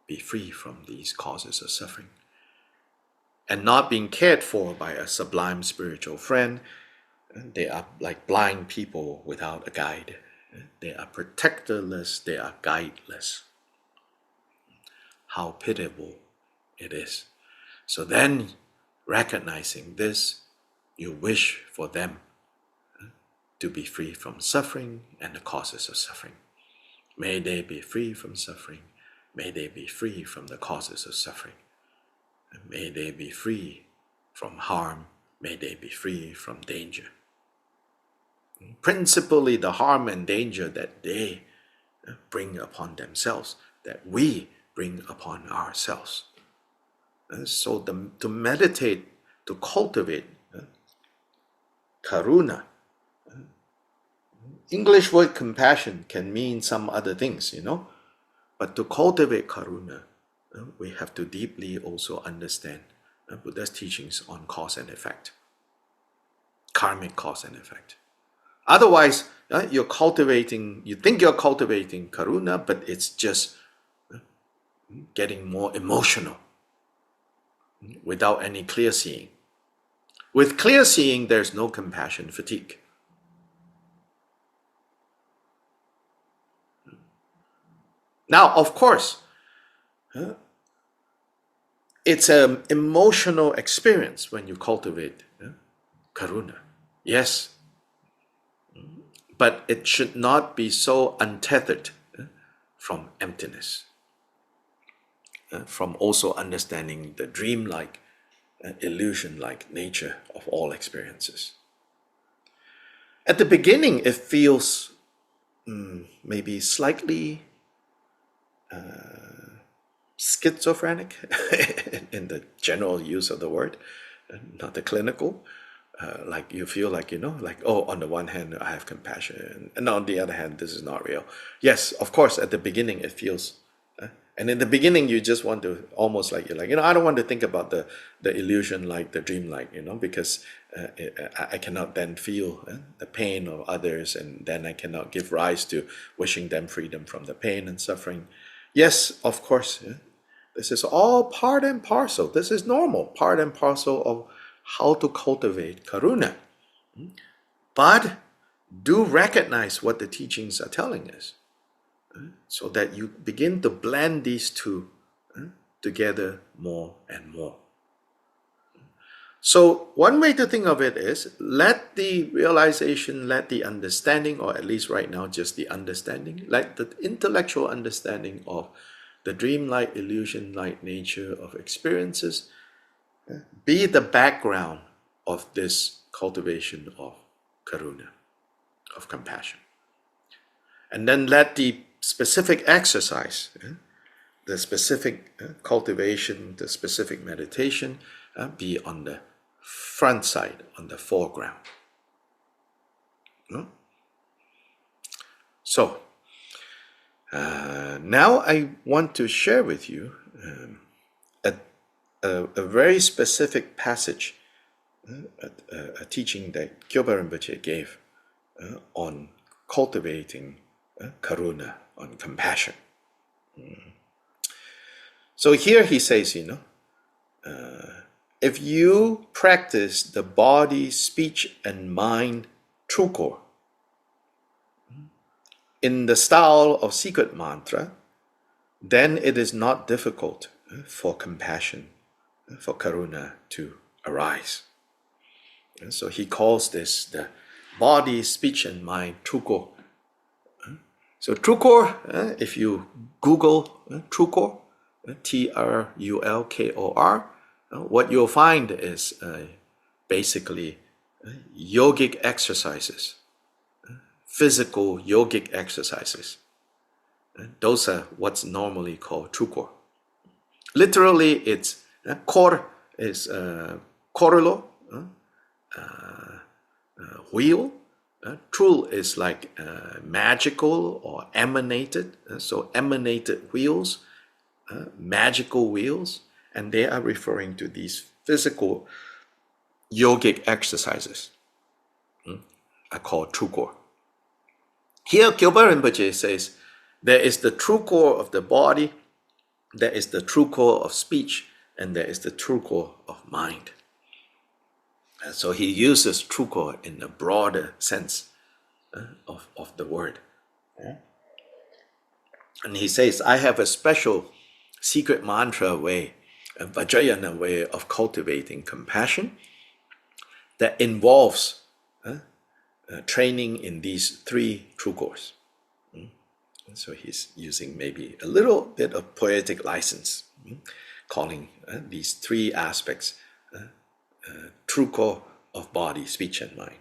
be free from these causes of suffering. And not being cared for by a sublime spiritual friend, they are like blind people without a guide. They are protectorless, they are guideless. How pitiable it is. So then, recognizing this, you wish for them to be free from suffering and the causes of suffering. May they be free from suffering. May they be free from the causes of suffering. May they be free from harm. May they be free from danger. Principally the harm and danger that they bring upon themselves, that we bring upon ourselves. So to meditate, to cultivate karuna. English word compassion can mean some other things, but to cultivate karuna, we have to deeply also understand Buddha's teachings on cause and effect, karmic cause and effect. Otherwise, you think you're cultivating karuna, but it's just getting more emotional without any clear seeing. With clear seeing, there's no compassion fatigue. Now, of course, it's an emotional experience when you cultivate karuna. Yes, but it should not be so untethered from emptiness, from also understanding the dreamlike, illusion-like nature of all experiences. At the beginning, it feels maybe slightly schizophrenic in the general use of the word, not the clinical. Like you feel like, on the one hand, I have compassion, and on the other hand, this is not real. Yes, of course, at the beginning, it feels, and in the beginning, you just want to almost like, I don't want to think about the illusion like, the dream like, because I cannot then feel the pain of others, and then I cannot give rise to wishing them freedom from the pain and suffering. Yes, of course, this is all part and parcel. This is normal, part and parcel of how to cultivate karuna. But do recognize what the teachings are telling us, so that you begin to blend these two together more and more. So one way to think of it is, let the realization, let the understanding, or at least right now just the understanding, let the intellectual understanding of the dreamlike, illusion-like nature of experiences be the background of this cultivation of karuna, of compassion. And then let the specific exercise, the specific cultivation, the specific meditation be on the front side, on the foreground. So, now I want to share with you a very specific passage, a teaching that Kyoba Rinpoche gave on cultivating karuna, on compassion. So here he says, if you practice the body, speech, and mind true core in the style of secret mantra, then it is not difficult for compassion, for karuna to arise. And so he calls this the body, speech, and mind true core. So true core, if you Google true core, Trulkor, what you'll find is basically yogic exercises, physical yogic exercises. Those are what's normally called true core. Literally, it's core is corolo, wheel. True is like magical or emanated. So emanated wheels, magical wheels, and they are referring to these physical yogic exercises are called true core. Here, Kyoba Rinpoche says, there is the true core of the body, there is the true core of speech, and there is the true core of mind. And so he uses true core in a broader sense of the word. And he says, I have a special secret mantra way, a Vajrayana way of cultivating compassion that involves training in these three true cores. And so he's using maybe a little bit of poetic license, calling these three aspects true core of body, speech, and mind.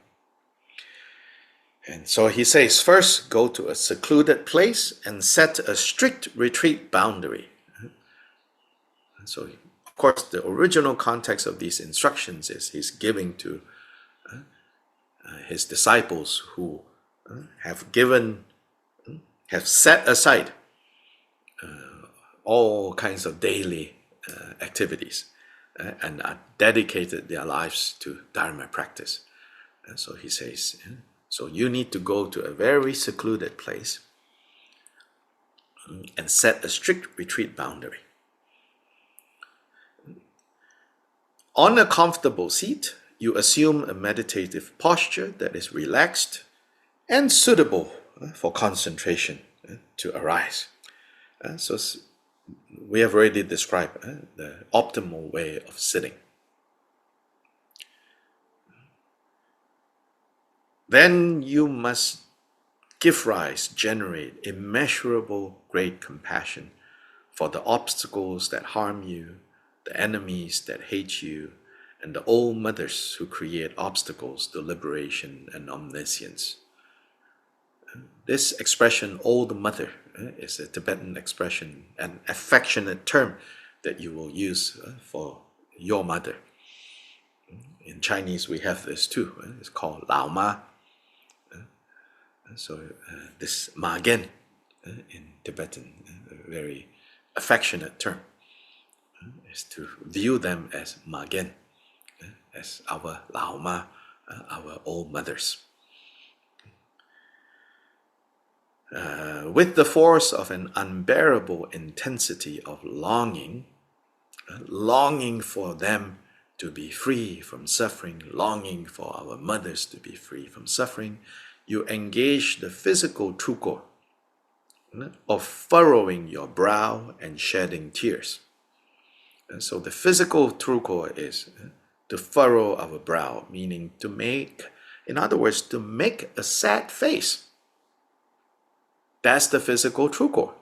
And so he says, first, go to a secluded place and set a strict retreat boundary. And so, of course, the original context of these instructions is he's giving to his disciples who have set aside all kinds of daily activities and dedicated their lives to Dharma practice. And so he says, so you need to go to a very secluded place and set a strict retreat boundary. On a comfortable seat, you assume a meditative posture that is relaxed and suitable for concentration to arise. So we have already described the optimal way of sitting. Then you must generate immeasurable great compassion for the obstacles that harm you, the enemies that hate you, and the old mothers who create obstacles to liberation and omniscience. This expression, old mother, is a Tibetan expression, an affectionate term that you will use for your mother. In Chinese, we have this too. It's called Lao Ma. So this Ma Gen in Tibetan, a very affectionate term, is to view them as Ma Gen, as our Lao Ma, our old mothers. With the force of an unbearable intensity of longing for them to be free from suffering, longing for our mothers to be free from suffering, you engage the physical true core of furrowing your brow and shedding tears. And so the physical true core is to furrow our brow, meaning to make, in other words, to make a sad face. That's the physical true core.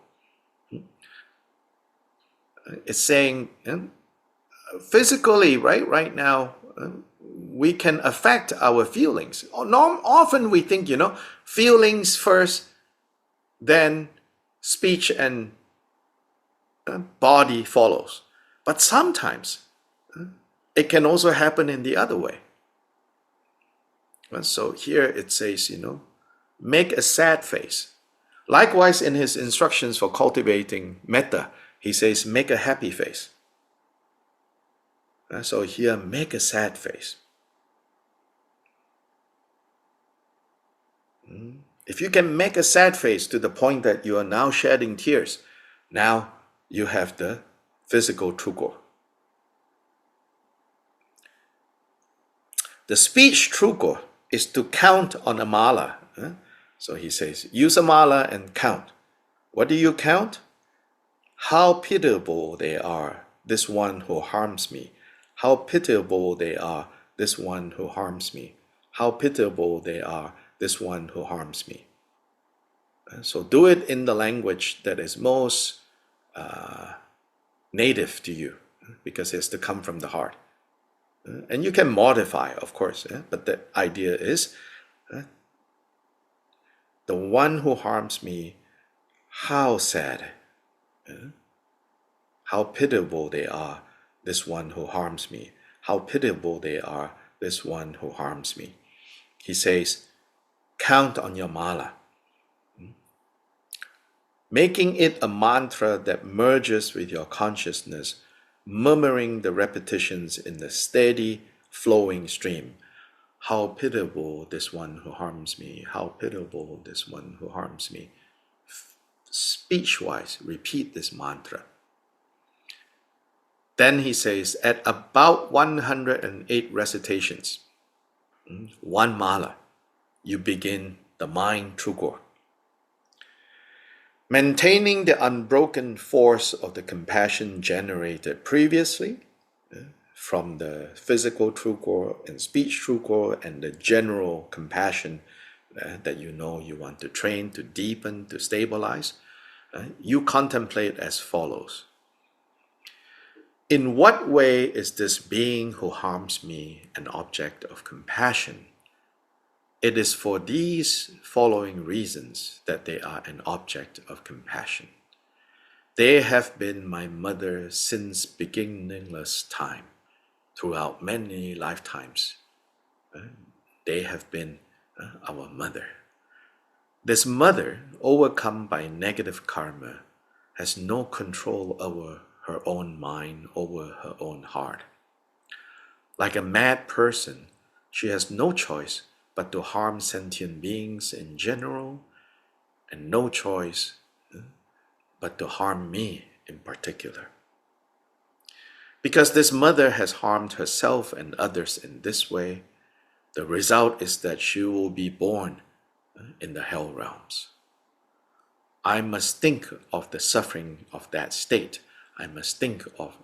It's saying physically, right now, we can affect our feelings. Often we think, feelings first, then speech and body follows. But sometimes it can also happen in the other way. And so here it says, make a sad face. Likewise, in his instructions for cultivating metta, he says, make a happy face. So here, make a sad face. If you can make a sad face to the point that you are now shedding tears, now you have the physical true core. The speech truko is to count on a mala. So he says, use a mala and count. What do you count? How pitiable they are, this one who harms me. How pitiable they are, this one who harms me. How pitiable they are, this one who harms me. So do it in the language that is most native to you, because it's to come from the heart. And you can modify, of course, but the idea is the one who harms me, how sad, how pitiable they are, this one who harms me. How pitiable they are, this one who harms me. He says, count on your mala. Making it a mantra that merges with your consciousness, murmuring the repetitions in the steady, flowing stream. How pitiable this one who harms me. How pitiable this one who harms me. Speech-wise, repeat this mantra. Then he says, at about 108 recitations, one mala, you begin the mind truko. Maintaining the unbroken force of the compassion generated previously from the physical truko and speech truko and the general compassion that you know you want to train, to deepen, to stabilize, you contemplate as follows. In what way is this being who harms me an object of compassion? It is for these following reasons that they are an object of compassion. They have been my mother since beginningless time, throughout many lifetimes. They have been our mother. This mother, overcome by negative karma, has no control over her own mind, over her own heart. Like a mad person, she has no choice but to harm sentient beings in general, and no choice but to harm me in particular. Because this mother has harmed herself and others in this way, the result is that she will be born in the hell realms. I must think of the suffering of that state. I must think of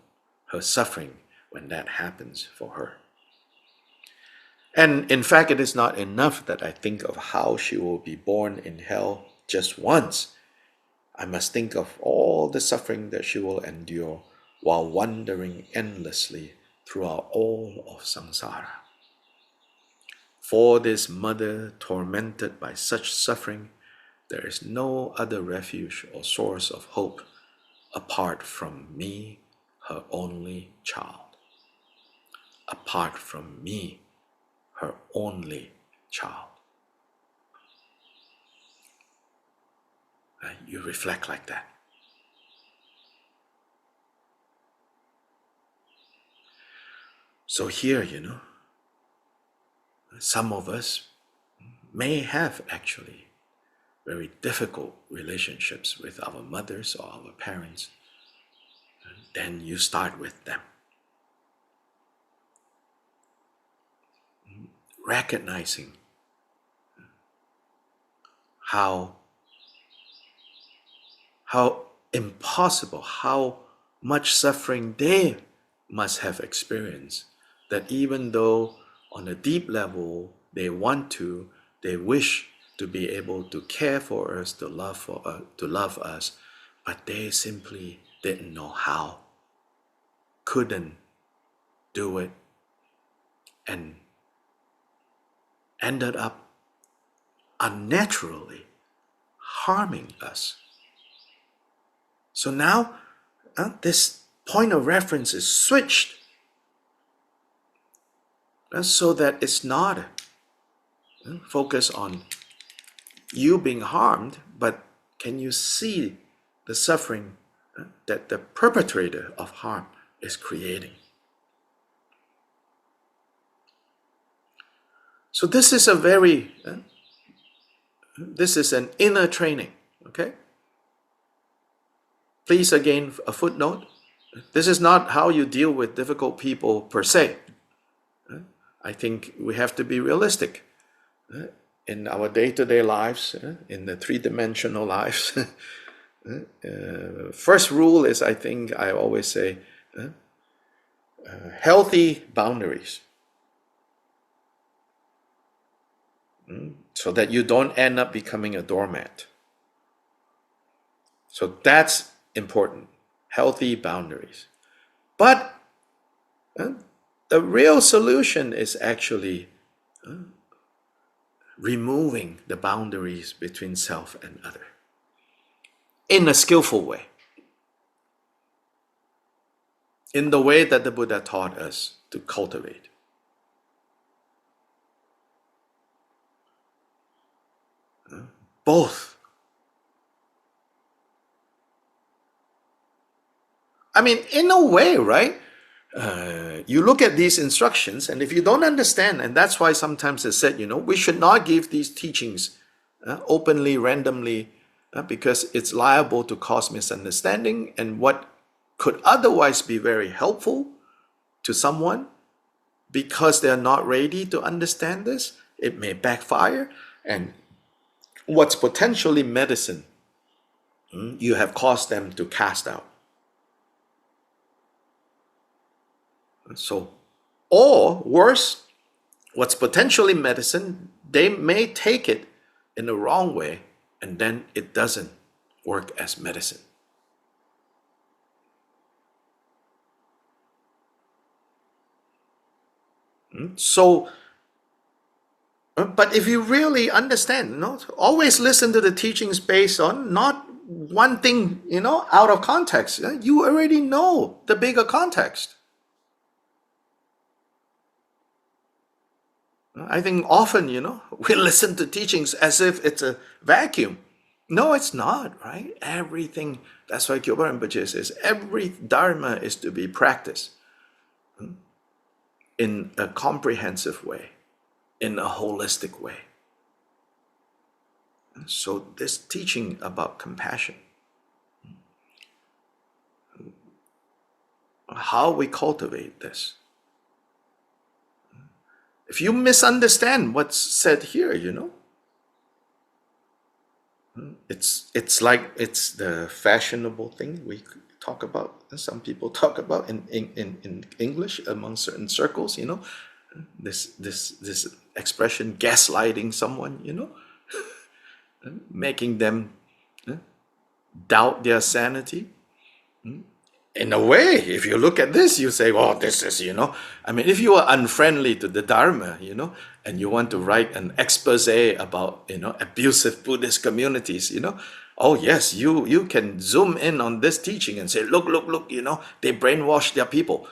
her suffering when that happens for her. And in fact, it is not enough that I think of how she will be born in hell just once. I must think of all the suffering that she will endure while wandering endlessly throughout all of samsara. For this mother tormented by such suffering, there is no other refuge or source of hope apart from me, her only child. Apart from me, her only child. You reflect like that. So here, some of us may have actually very difficult relationships with our mothers or our parents. Then you start with them. Recognizing how impossible, how much suffering they must have experienced, that even though on a deep level they wish to be able to care for us, to love us, but they simply didn't know how, couldn't do it, and ended up unnaturally harming us. So now this point of reference is switched so that it's not focus on you being harmed, but can you see the suffering that the perpetrator of harm is creating? So this is this is an inner training, okay? Please, again, a footnote. This is not how you deal with difficult people per se. I think we have to be realistic in our day-to-day lives, in the three-dimensional lives. First rule is, I think I always say, healthy boundaries, so that you don't end up becoming a doormat. So that's important, healthy boundaries. But the real solution is actually removing the boundaries between self and other in a skillful way, in the way that the Buddha taught us to cultivate. Both. I mean, in a way, right? You look at these instructions, and if you don't understand, and that's why sometimes it's said, we should not give these teachings openly, randomly, because it's liable to cause misunderstanding, and what could otherwise be very helpful to someone, because they're not ready to understand this, it may backfire, and what's potentially medicine, you have caused them to cast out. So, or worse, what's potentially medicine, they may take it in the wrong way, and then it doesn't work as medicine. So, but if you really understand, always listen to the teachings based on not one thing, out of context. You already know the bigger context. I think often, we listen to teachings as if it's a vacuum. No, it's not, right? Everything, that's why Kyoba Rinpoche says, every dharma is to be practiced in a comprehensive way, in a holistic way. So this teaching about compassion, how we cultivate this. If you misunderstand what's said here, it's like it's the fashionable thing we talk about. Some people talk about in English among certain circles, this expression, gaslighting someone, making them doubt their sanity. In a way, if you look at this, you say, oh, this is, I mean, if you are unfriendly to the Dharma, and you want to write an expose about, abusive Buddhist communities, oh, yes, you can zoom in on this teaching and say, look, they brainwash their people.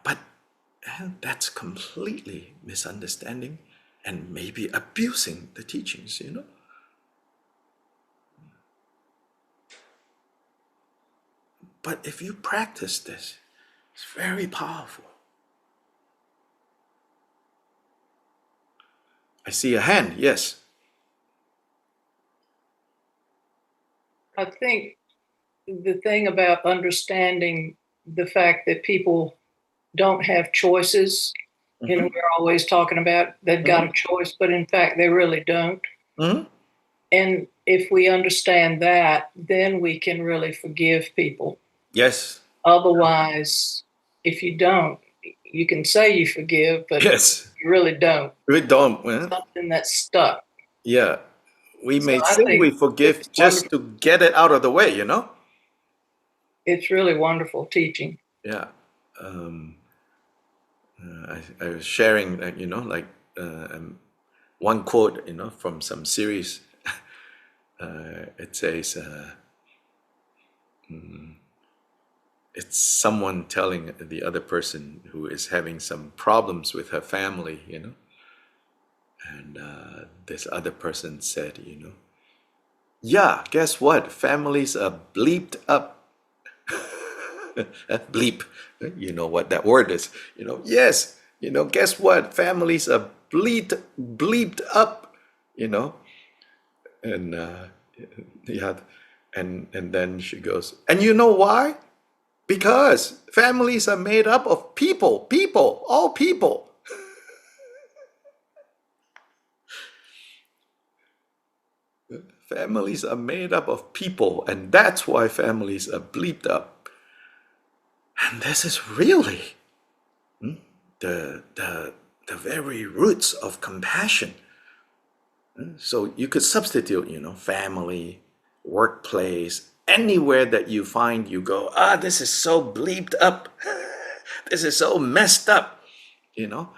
But that's completely misunderstanding and maybe abusing the teachings, But if you practice this, it's very powerful. I see a hand, yes. I think the thing about understanding the fact that people don't have choices, we're always talking about they've got a choice, but in fact, they really don't. And if we understand that, then we can really forgive people. Yes. Otherwise, if you don't, you can say you forgive, but yes. you really don't. We don't. Something that's stuck. Yeah. We may say we forgive just to get it out of the way, It's really wonderful teaching. Yeah. I was sharing, one quote, from some series. It says, it's someone telling the other person who is having some problems with her family, and this other person said, yeah, guess what? Families are bleeped up. Bleep, you know what that word is. Yes, guess what? Families are bleeped up, and yeah, and then she goes, and you know why? Because families are made up of people, all people. Families are made up of people, and that's why families are bleeped up. And this is really the very roots of compassion. So you could substitute, family, workplace, anywhere that you find you go, this is so bleeped up. This is so messed up, you know.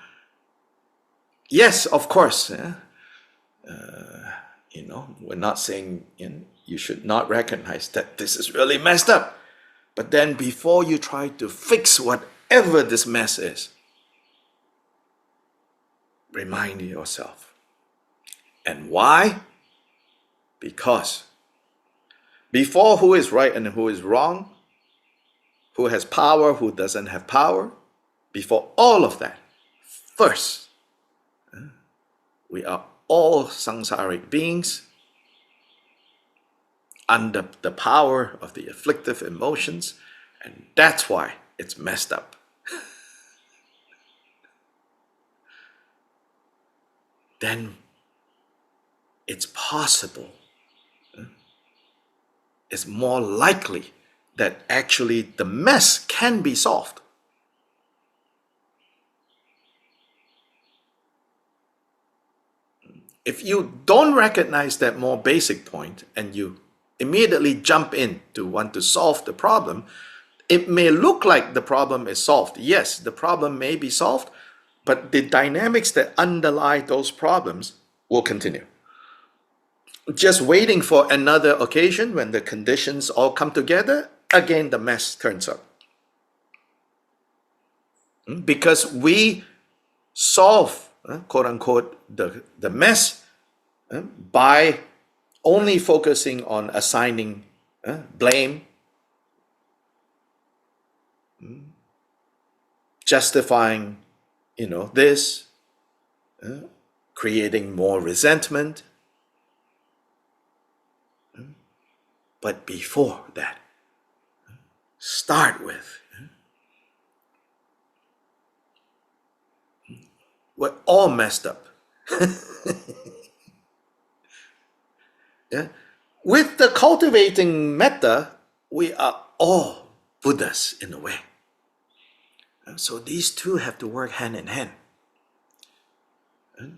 Yes, of course. We're not saying you should not recognize that this is really messed up. But then before you try to fix whatever this mess is, remind yourself. And why? Because before who is right and who is wrong, who has power, who doesn't have power, before all of that, first, we are all samsaric beings under the power of the afflictive emotions, and that's why it's messed up. Then it's possible, it's more likely that actually the mess can be solved. If you don't recognize that more basic point and you immediately jump in to want to solve the problem, it may look like the problem is solved. Yes, the problem may be solved, but the dynamics that underlie those problems will continue. Just waiting for another occasion when the conditions all come together, again the mess turns up. Because we solve, quote unquote, the mess by only focusing on assigning blame, justifying, this, creating more resentment. But before that, start with, we're all messed up. Yeah? With the cultivating metta, we are all Buddhas in a way. So these two have to work hand in hand.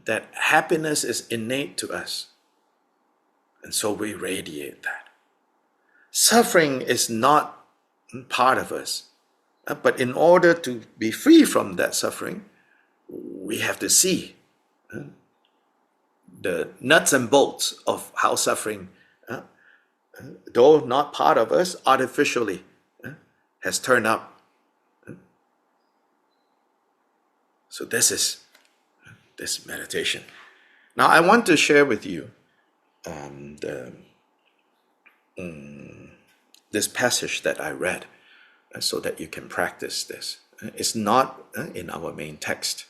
That happiness is innate to us. And so we radiate that. Suffering is not part of us. But in order to be free from that suffering, we have to see the nuts and bolts of how suffering, though not part of us, artificially has turned up. So this is this meditation. Now I want to share with you this passage that I read so that you can practice this. It's not in our main text.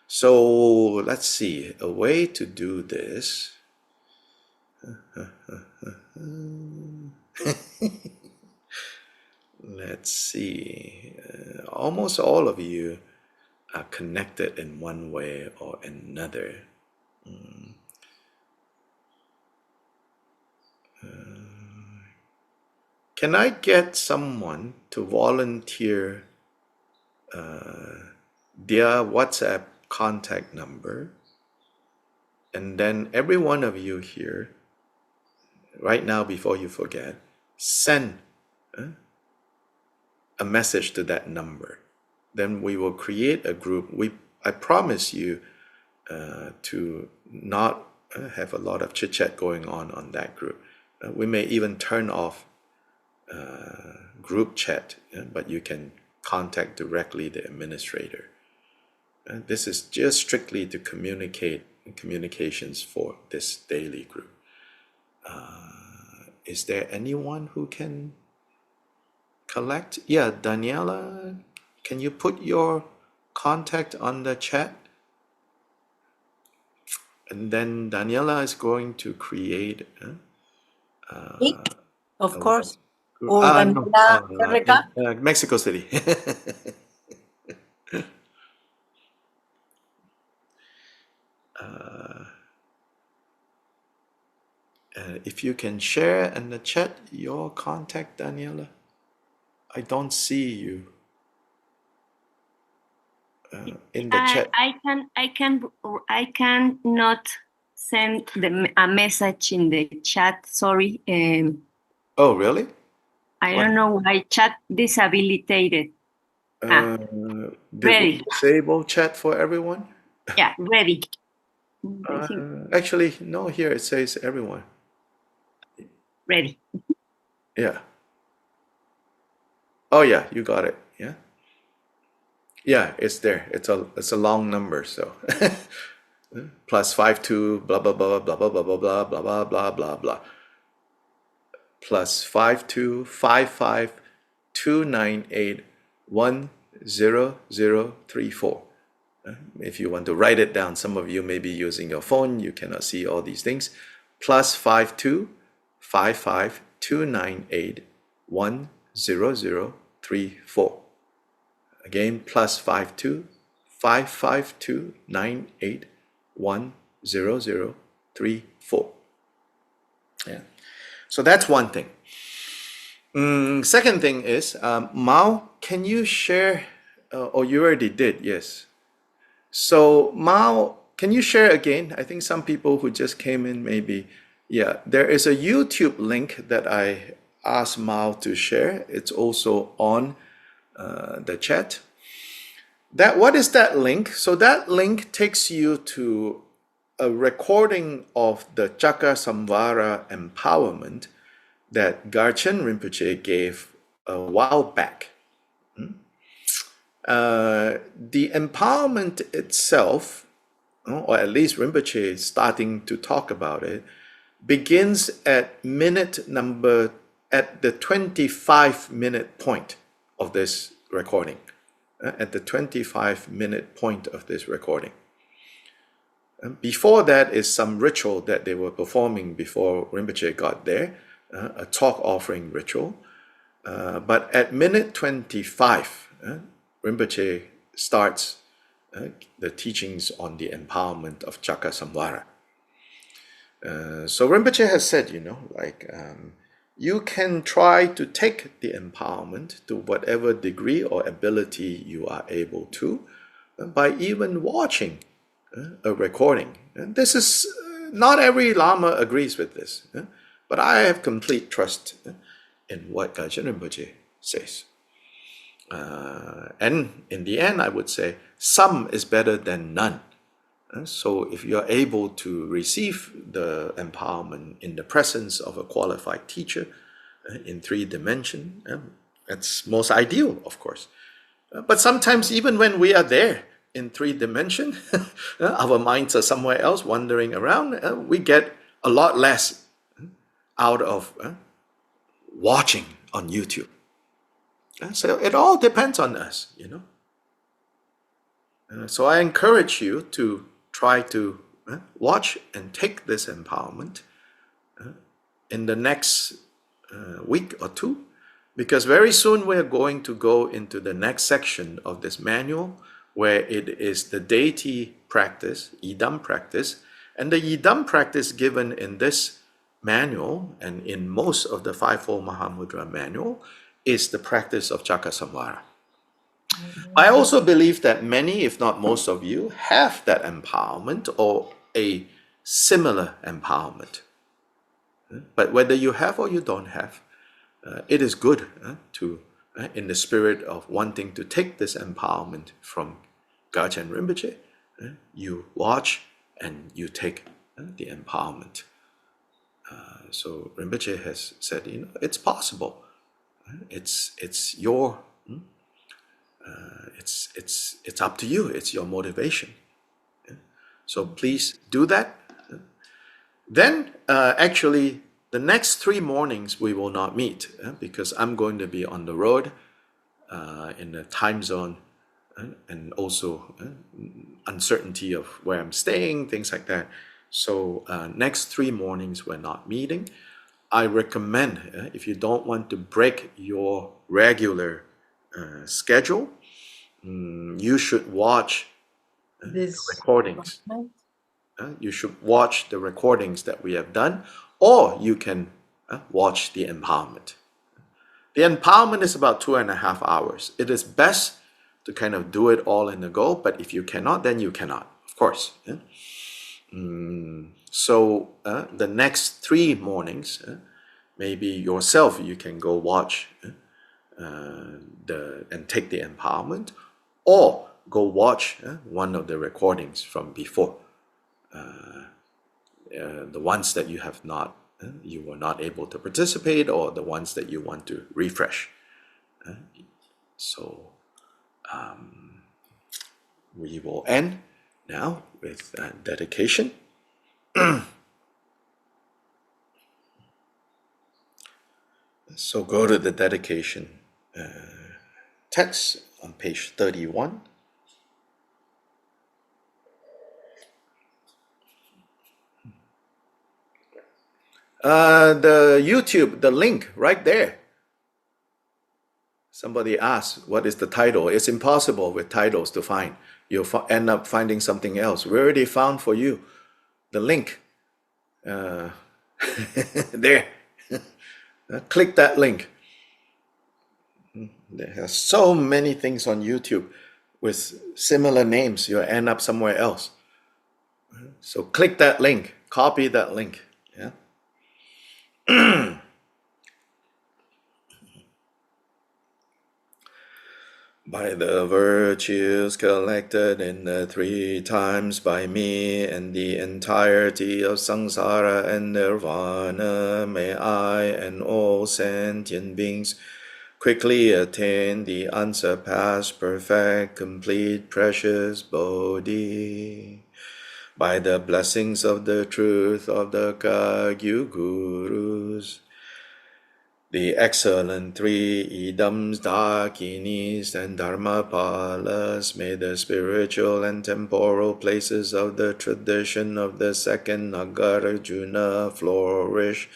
So let's see, a way to do this. Let's see, almost all of you are connected in one way or another. Can I get someone to volunteer their WhatsApp contact number? And then every one of you here, right now, before you forget, send a message to that number. Then we will create a group. I promise you to not have a lot of chit-chat going on that group. We may even turn off group chat, but you can contact directly the administrator. This is just strictly to communications for this daily group. Is there anyone who can collect? Yeah, Daniela, can you put your contact on the chat? And then Daniela is going to create Of course. En No, la RK. in Mexico City. If you can share in the chat your contact, Daniela. I don't see you in the chat. I can not send a message in the chat. Sorry. Oh, really? I What? don't know why chat disabilitated. Did we Ready. disable chat for everyone? Yeah, ready. I think Actually, no, here it says everyone. ready. Yeah. Oh, yeah, you got it. Yeah. Yeah, it's there. It's a long number, so +52 blah blah blah blah blah blah blah blah blah blah blah blah blah +525529810034. If you want to write it down, some of you may be using your phone, you cannot see all these things. +525529810034. Again, +525529810034. Yeah. So that's one thing. Second thing is, Mao, can you share, or you already did, yes. So Mao, can you share again? I think some people who just came in maybe, yeah, there is a YouTube link that I asked Mao to share. It's also on the chat. What is that link? So that link takes you to a recording of the Chakra Samvara empowerment that Garchen Rinpoche gave a while back. The empowerment itself, or at least Rinpoche is starting to talk about it, begins at the 25-minute point of this recording. At the 25-minute point of this recording. Before that is some ritual that they were performing before Rinpoche got there, a talk offering ritual. But at minute 25, Rinpoche starts the teachings on the empowerment of Chakra Samvara. So Rinpoche has said, you can try to take the empowerment to whatever degree or ability you are able to by even watching a recording. And this is, not every Lama agrees with this, but I have complete trust in what Gachen Rinpoche says. And in the end, I would say some is better than none. So if you're able to receive the empowerment in the presence of a qualified teacher in 3 dimensions, that's most ideal, of course. But sometimes even when we are there in 3 dimensions, our minds are somewhere else wandering around, we get a lot less out of watching on YouTube. So it all depends on us, So I encourage you to try to watch and take this empowerment in the next week or 2, because very soon we're going to go into the next section of this manual, where it is the deity practice, Idam practice, and the Idam practice given in this manual and in most of the Fivefold Mahamudra manual is the practice of Chakra Samvara. I also believe that many, if not most of you, have that empowerment or a similar empowerment. But whether you have or you don't have, it is good to, in the spirit of wanting to take this empowerment from Gachen Rinpoche, you watch and you take the empowerment. So Rinpoche has said, it's possible. It's your it's up to you. It's your motivation. So please do that. Then actually the next 3 mornings we will not meet because I'm going to be on the road in the time zone and also uncertainty of where I'm staying, things like that. So next 3 mornings we're not meeting. I recommend, if you don't want to break your regular schedule, you should watch the recordings. You should watch the recordings that we have done, or you can watch the empowerment. The empowerment is about 2.5 hours. It is best to kind of do it all in a go, but if you cannot, then you cannot, of course. So the next 3 mornings, maybe yourself, you can go watch and take the empowerment, or go watch one of the recordings from before, the ones that you have not, you were not able to participate, or the ones that you want to refresh. So we will end now with dedication. So go to the dedication text on page 31. The YouTube, the link right there. Somebody asked, what is the title? It's impossible with titles to find. You'll end up finding something else. We already found for you the link. There. Click that link. There are so many things on YouTube with similar names. You'll end up somewhere else. So click that link. Copy that link. Yeah. By the virtues collected in the 3 times by me and the entirety of samsara and nirvana, may I and all sentient beings quickly attain the unsurpassed, perfect, complete, precious Bodhi. By the blessings of the truth of the Kagyu Gurus, the excellent 3 Idams, Dakinis, and Dharmapalas, may the spiritual and temporal places of the tradition of the second Nagarjuna flourish.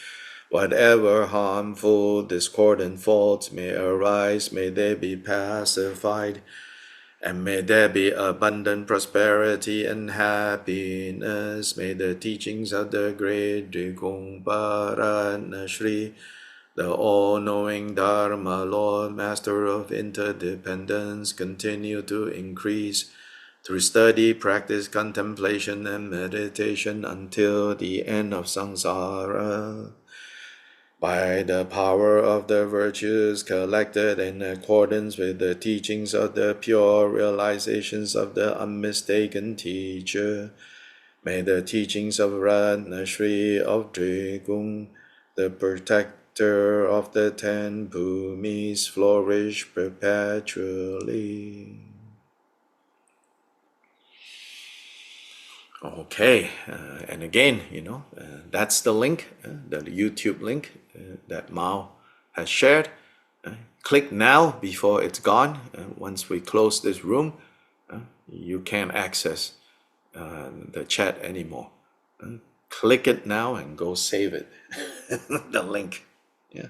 Whatever harmful, discordant faults may arise, may they be pacified, and may there be abundant prosperity and happiness. May the teachings of the great Drikung Paratna Shri, the all-knowing Dharma Lord, Master of interdependence, continue to increase through study, practice, contemplation, and meditation until the end of samsara. By the power of the virtues collected in accordance with the teachings of the pure realizations of the unmistaken teacher, may the teachings of Ratna Shri of Drikung, the protector of the 10 bhumis, flourish perpetually. Okay, and again, that's the link, the YouTube link that Mao has shared. Click now before it's gone. Once we close this room, you can't access the chat anymore. Click it now and go save it, the link. Yeah.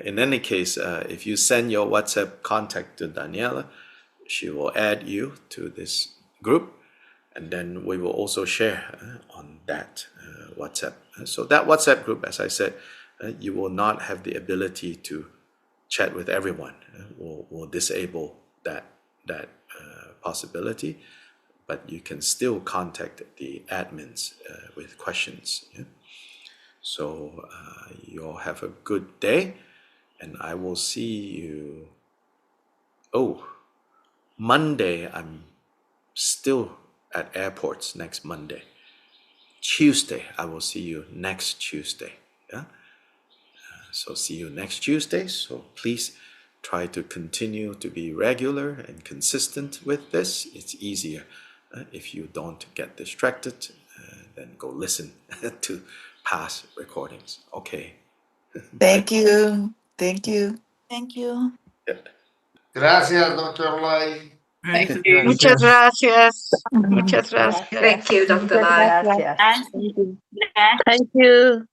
In any case, if you send your WhatsApp contact to Daniela, she will add you to this group, and then we will also share on that WhatsApp. So that WhatsApp group, as I said, you will not have the ability to chat with everyone. We'll disable that possibility, but you can still contact the admins with questions. Yeah? So you'll have a good day, and I will see you. Oh, Monday, I'm still at airports next Monday. Tuesday, I will see you next Tuesday. Yeah. So see you next Tuesday. So please try to continue to be regular and consistent with this. It's easier if you don't get distracted. Then go listen to past recordings. Okay. Thank you. Thank you. Thank you. Yeah. Gracias, Dr. Lai. Thank you. Muchas gracias. Muchas gracias. Thank you, Dr. Lai. Gracias. Thank you.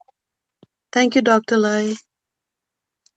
Thank you, Dr. Lai.